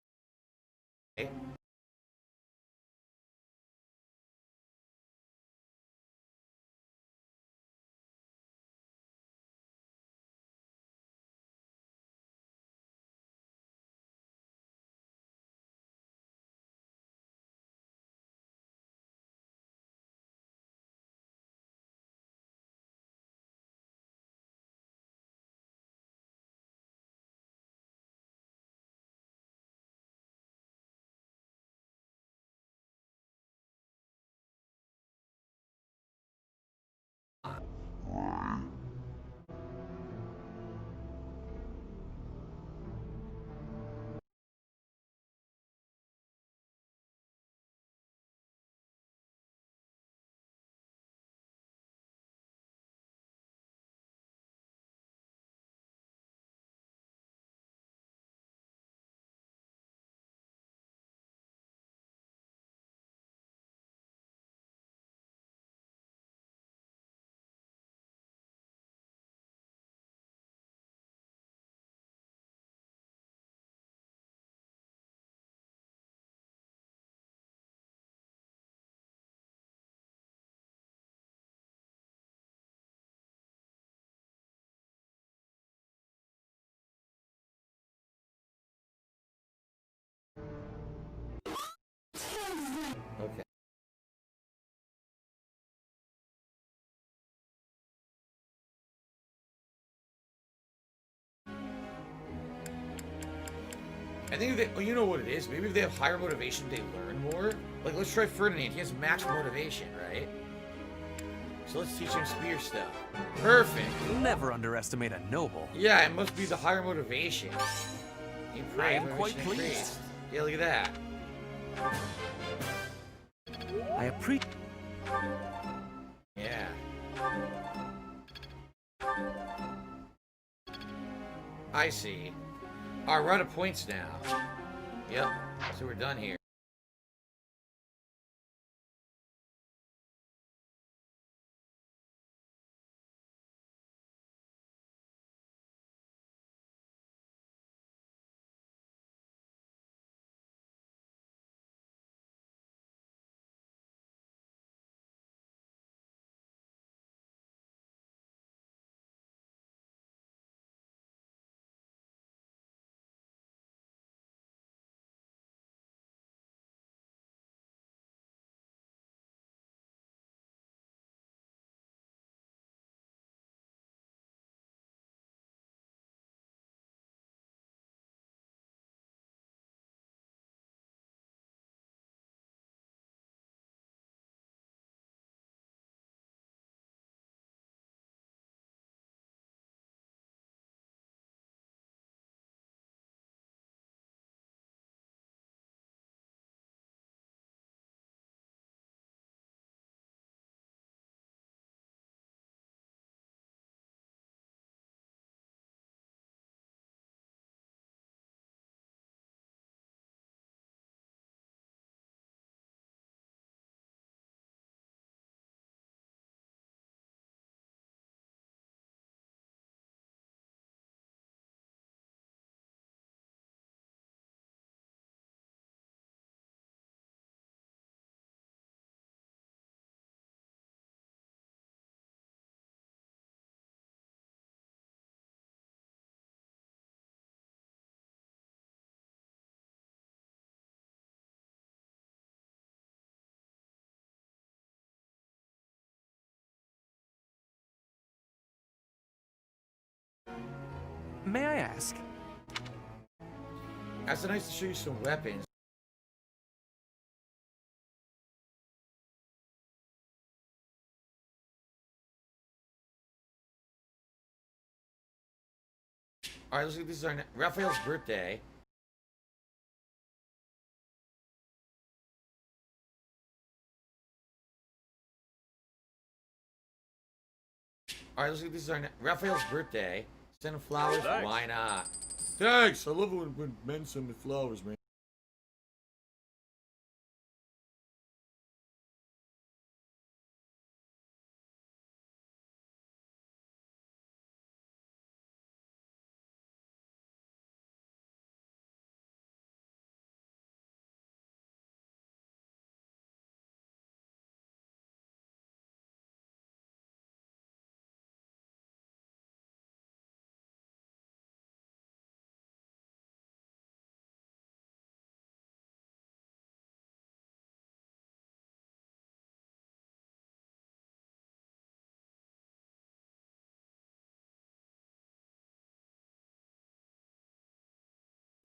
I think if they, oh, you know what it is? Maybe if they have higher motivation, they learn more. Like, let's try Ferdinand. He has max motivation, right? So let's teach him spear stuff. Perfect. Never underestimate a noble. Yeah, it must be the higher motivation. I am quite pleased. Yeah, look at that. I appreciate. Yeah. I see. Alright, we're out of points now. Yep. So we're done here. May I ask? That's nice to show you some weapons. Alright, let's look. This is our Raphael's birthday. Alright, let's look. This is our Raphael's birthday. Send him flowers. Thanks. Why not? Thanks. I love it when men send me flowers, man.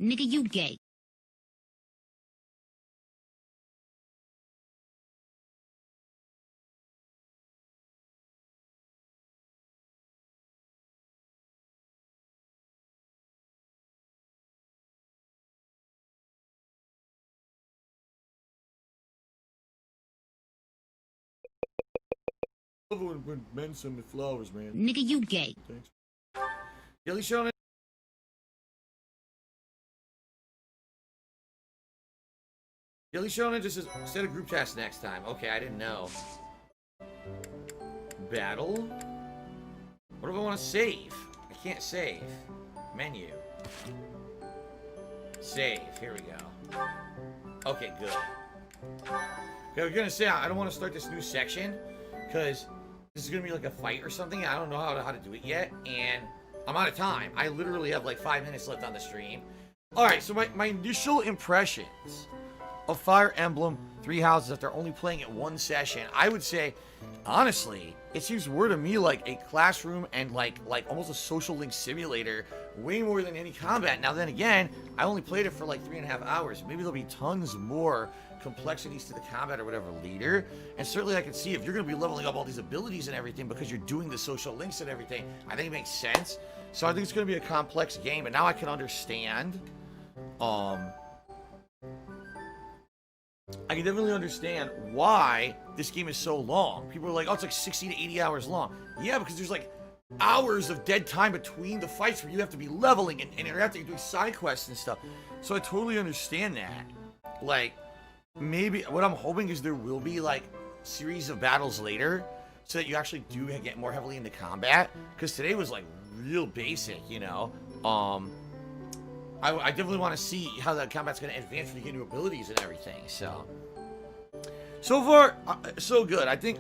Nigga, you gay. I love it when men send me flowers, man. Nigga, you gay. Thanks. Gilly Shonen. Gilly Shonen just says, set a group task next time. Okay, I didn't know. Battle? What if I want to save? I can't save. Menu. Save. Here we go. Okay, good. Okay, I was gonna say, I don't want to start this new section, because this is gonna be like a fight or something. I don't know how to do it yet, and I'm out of time. I literally have like 5 minutes left on the stream. Alright, so my initial impressions of Fire Emblem Three Houses after only playing it one session. I would say, honestly, it seems more to me like a classroom and like almost a social link simulator, way more than any combat. Now then again, I only played it for like 3.5 hours. Maybe there'll be tons more complexities to the combat or whatever later. And certainly I can see if you're going to be leveling up all these abilities and everything because you're doing the social links and everything, I think it makes sense. So I think it's going to be a complex game, and now I can understand. I can definitely understand why this game is so long. People are like, oh, it's like 60 to 80 hours long. Yeah, because there's like hours of dead time between the fights where you have to be leveling and interacting, doing side quests and stuff. So I totally understand that. Like, maybe what I'm hoping is there will be like series of battles later so that you actually do get more heavily into combat. Because today was like real basic, you know. I definitely want to see how the combat's going to advance when you get new abilities and everything. So far, so good. I think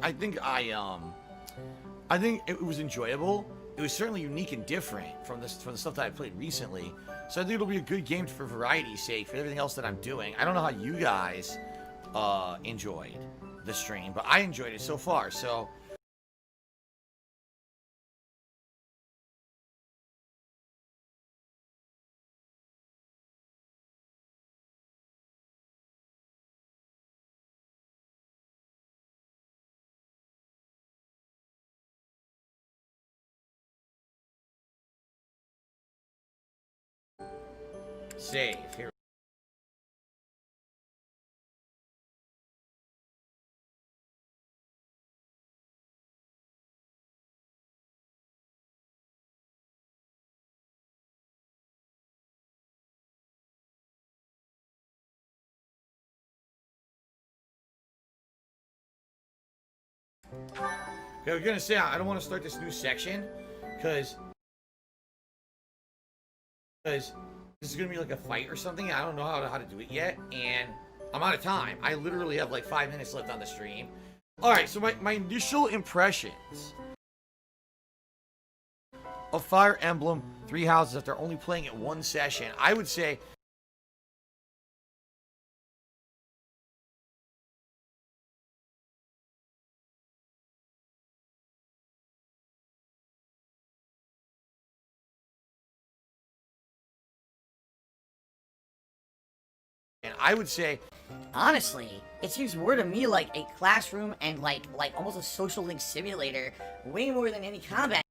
it was enjoyable. It was certainly unique and different from the stuff that I played recently. So I think it'll be a good game for variety's sake, for everything else that I'm doing. I don't know how you guys enjoyed the stream, but I enjoyed it so far. So. Save. Here. Okay, we're gonna say I don't want to start this new section because this is gonna be like a fight or something. I don't know how to do it yet, and I'm out of time. I literally have like 5 minutes left on the stream. All right, so my initial impressions of Fire Emblem Three Houses after only playing it one session, I would say. And I would say, honestly, it seems more to me like a classroom and like almost a social link simulator, way more than any combat.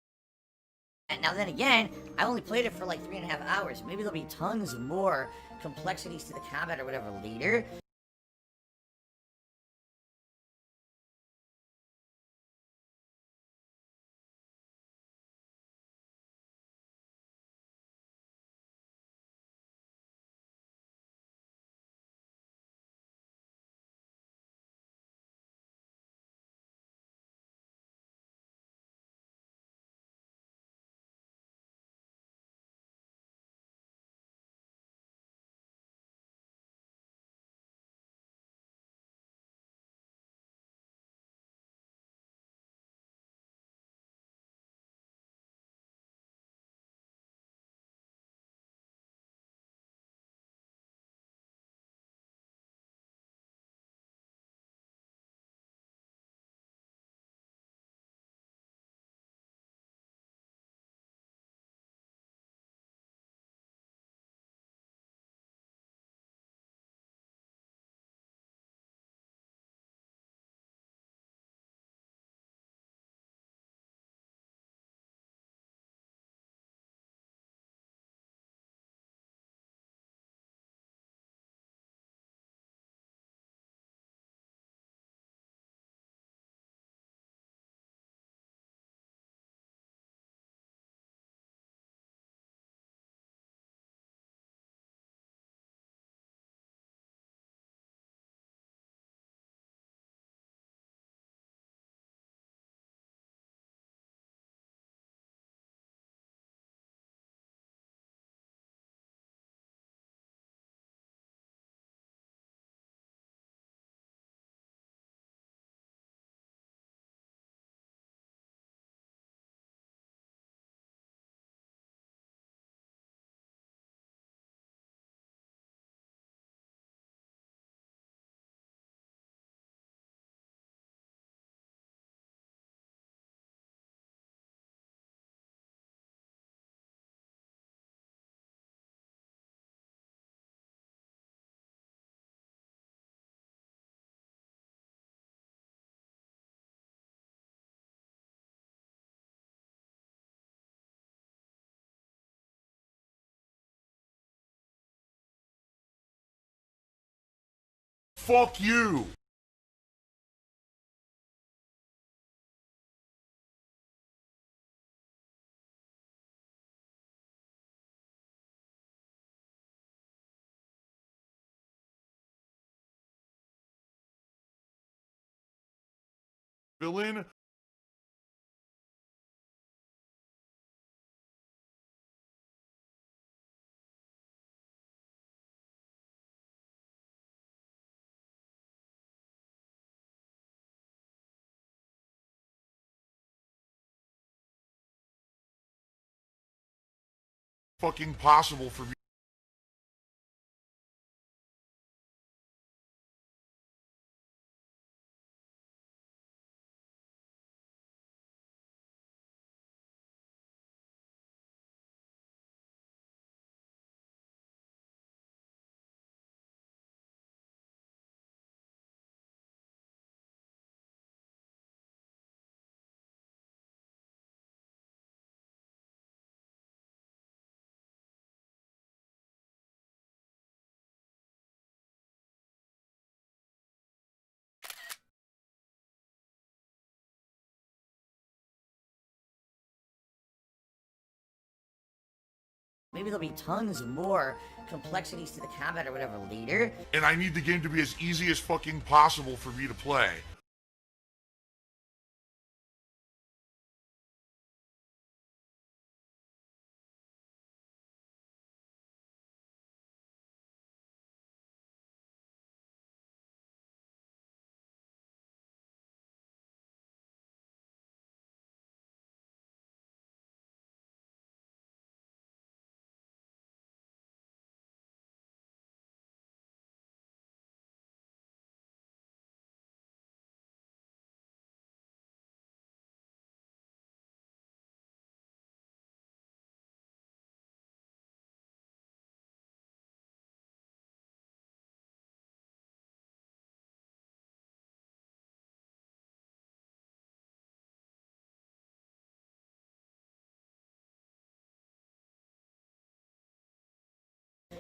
Now then again, I only played it for like 3.5 hours. Maybe there'll be tons more complexities to the combat or whatever later. Fuck you. Villain. Fucking possible for me. Maybe there'll be tons more complexities to the combat or whatever later. And I need the game to be as easy as fucking possible for me to play.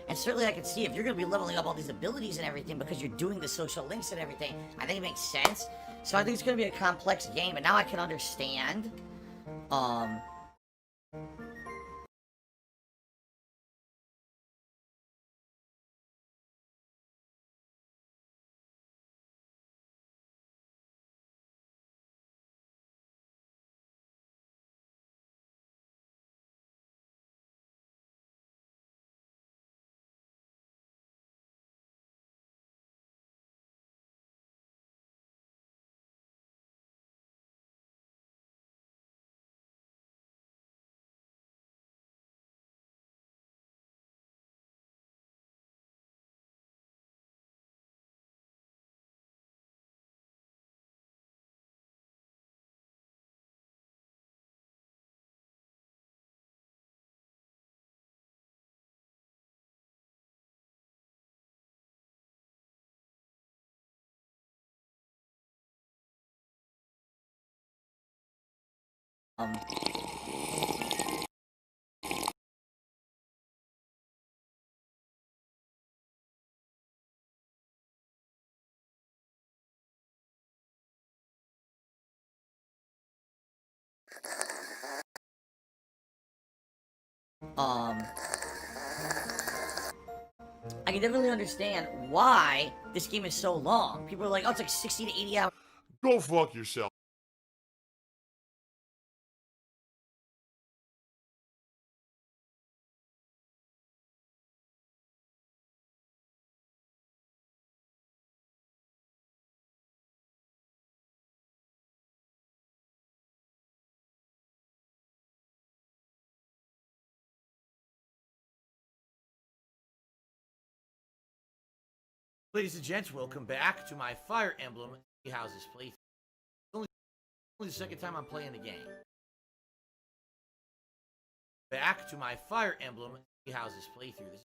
And certainly I can see if you're going to be leveling up all these abilities and everything because you're doing the social links and everything, I think it makes sense. So I think it's going to be a complex game, and now I can understand. I can definitely understand why this game is so long. People are like, oh, it's like 60 to 80 hours. Go fuck yourself. Ladies and gents, welcome back to my Fire Emblem Houses playthrough. Only the second time I'm playing the game. Back to my Fire Emblem Houses playthrough. This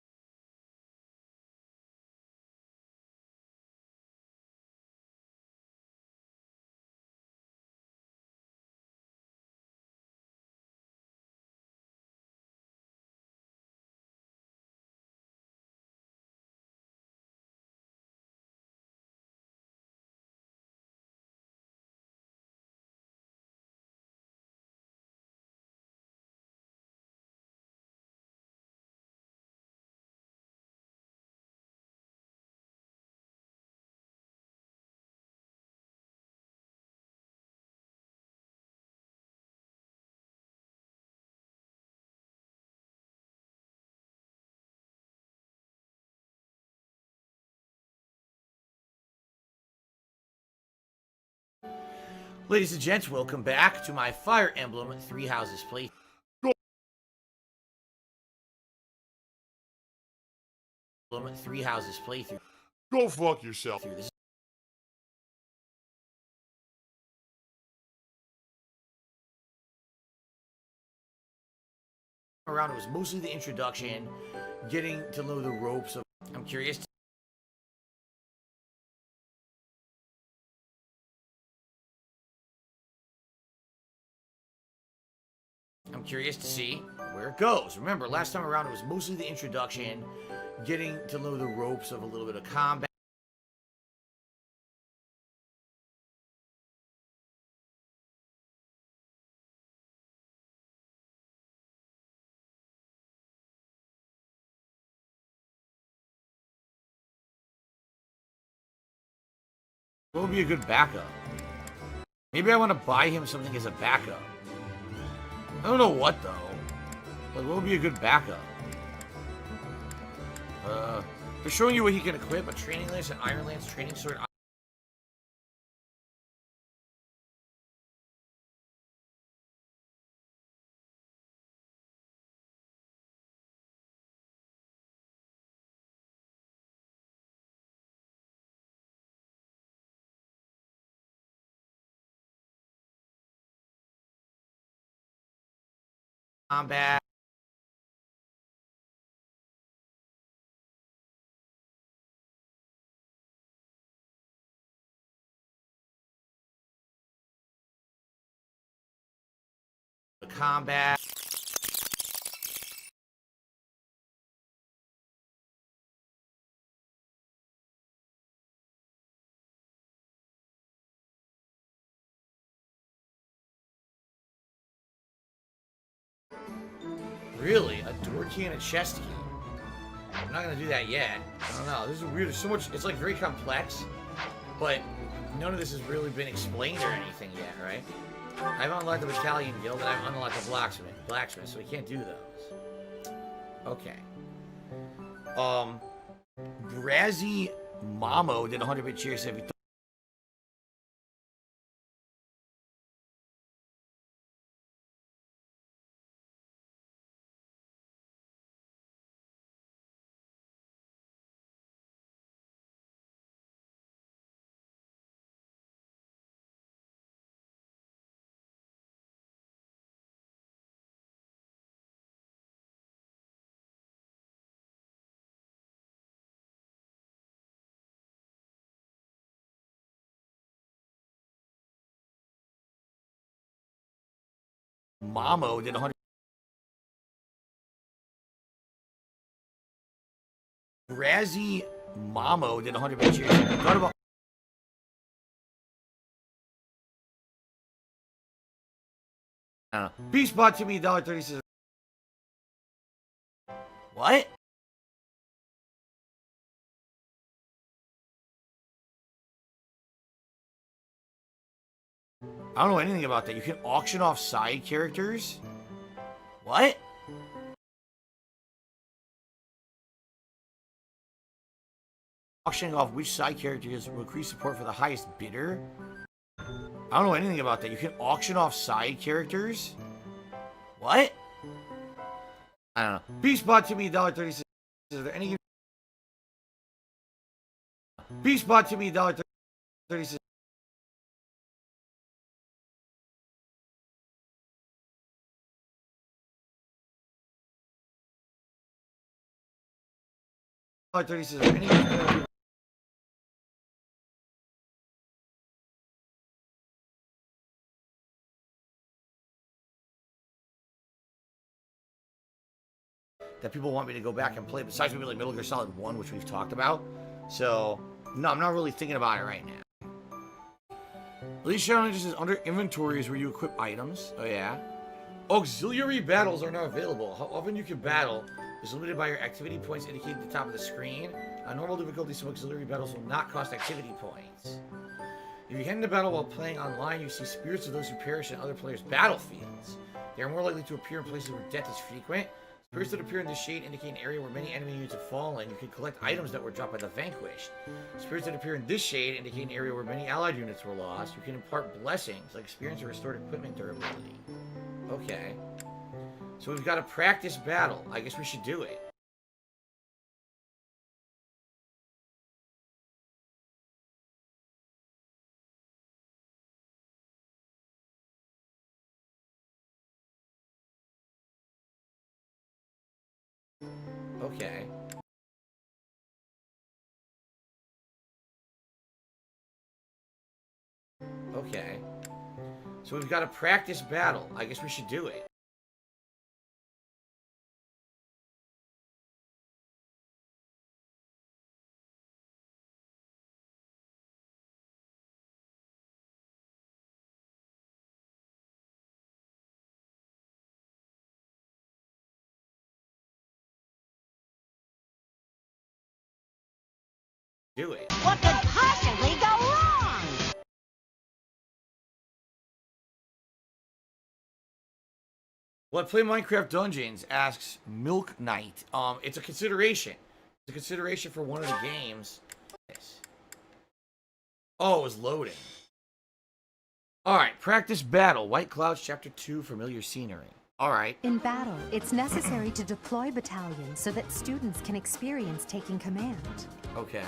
Ladies and gents, welcome back to my Fire Emblem Three Houses playthrough. Three Houses playthrough. Go fuck yourself. This around, it was mostly the introduction, getting to know the ropes of. I'm curious. I'm curious to see where it goes. Remember, last time around it was mostly the introduction, getting to know the ropes of a little bit of combat. What would be a good backup? Maybe I want to buy him something as a backup. I don't know what, though. Like, what would be a good backup? They're showing you what he can equip, a training lance, an Iron Lance, training sword. Combat. The combat. Really? A door key and a chest key? I'm not gonna do that yet. I don't know. This is weird. There's so much. It's like very complex, but none of this has really been explained or anything yet, right? I haven't unlocked the Battalion Guild, and I haven't unlocked the Blacksmith, so we can't do those. Okay. Brazzy Mamo did 100-bit cheers. Have you Mamo did 100. Brazzy Mamo did 100-bit cheers. Thought about. Beast bought to me $1.30. What? I don't know anything about that. You can auction off side characters? What? Auctioning off which side characters will increase support for the highest bidder? I don't know anything about that. You can auction off side characters? What? I don't know. Beast bought to me $1.36. Is there any... Beast bought to me $1.36. Is there any... that people want me to go back and play, besides maybe like Metal Gear Solid 1, which we've talked about. So, no, I'm not really thinking about it right now. At least challenges is under inventory is where you equip items. Oh, yeah. Auxiliary battles are now available. How often you can battle is limited by your activity points indicated at the top of the screen. On normal difficulty, some auxiliary battles will not cost activity points. If you head into battle while playing online, you see spirits of those who perish in other players' battlefields. They are more likely to appear in places where death is frequent. Spirits that appear in this shade indicate an area where many enemy units have fallen. You can collect items that were dropped by the vanquished. Spirits that appear in this shade indicate an area where many allied units were lost. You can impart blessings, like experience or restored equipment durability. Okay. So we've got to practice battle. I guess we should do it. Okay. Okay. So we've got to practice battle. I guess we should do it. Do it. What could possibly go wrong? Well, I play Minecraft Dungeons, asks Milk Knight. It's a consideration. It's a consideration for one of the games. Oh, it was loading. Alright, practice battle. White Clouds, Chapter 2, familiar scenery. Alright. In battle, it's necessary to deploy battalions so that students can experience taking command. Okay.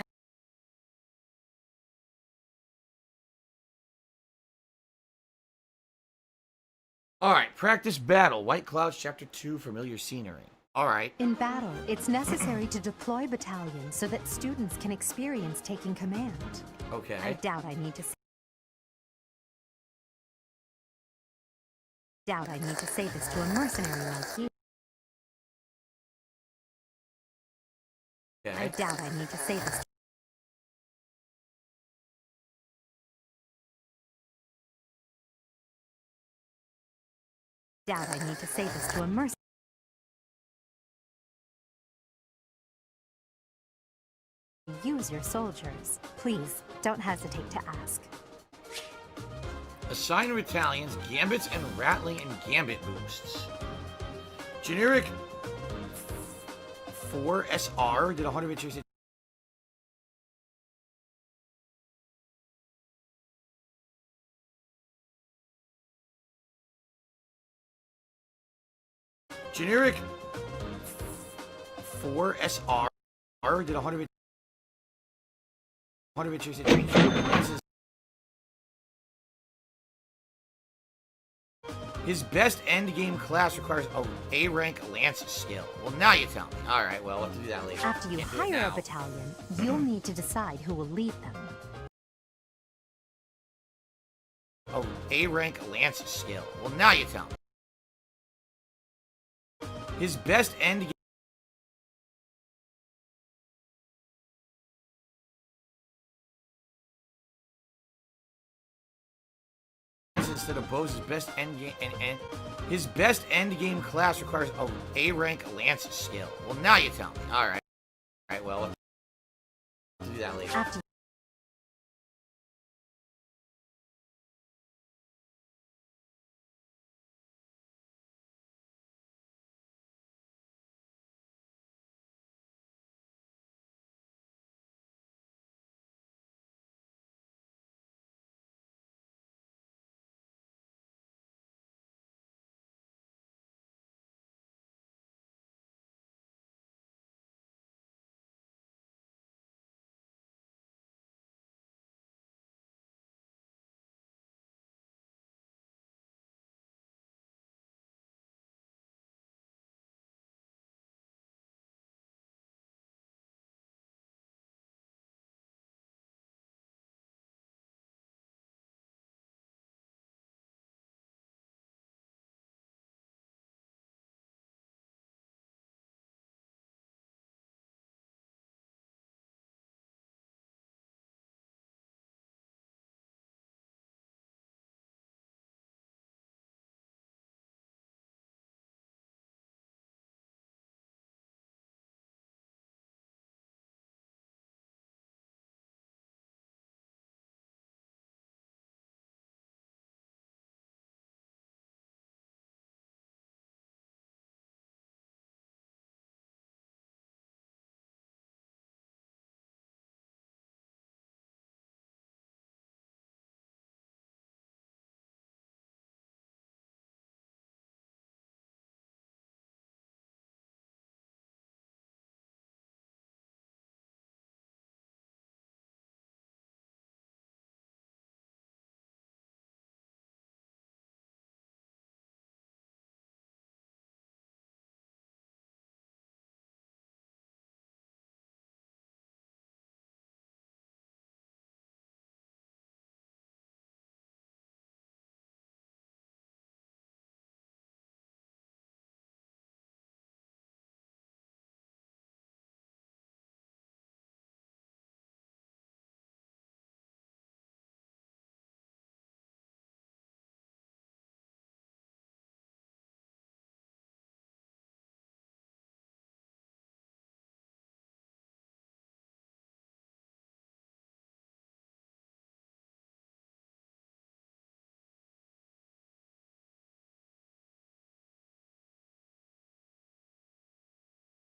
Alright, practice battle. White Clouds, Chapter 2, familiar scenery. Alright. In battle, it's necessary to deploy battalions so that students can experience taking command. Okay. I doubt I need to say this to a mercenary like you. Okay. I doubt I need to say this. Doubt I need to say this to a mercenary. Use your soldiers. Please, don't hesitate to ask. Assign battalions, gambits, and rattling and gambit boosts. Generic 4 SR did 100 inches. Generic 4 SR did 100 inches. His best endgame class requires a A-rank lance skill. Well, now you tell me. Alright, well, we'll have to do that later. After you hire a battalion, you'll need to decide who will lead them. A A-rank lance skill. Well, now you tell me. His best endgame... instead of bows, his best endgame his best endgame class requires a A-rank lance skill. Well, now you tell me. Alright. Alright, well, we'll do that later. After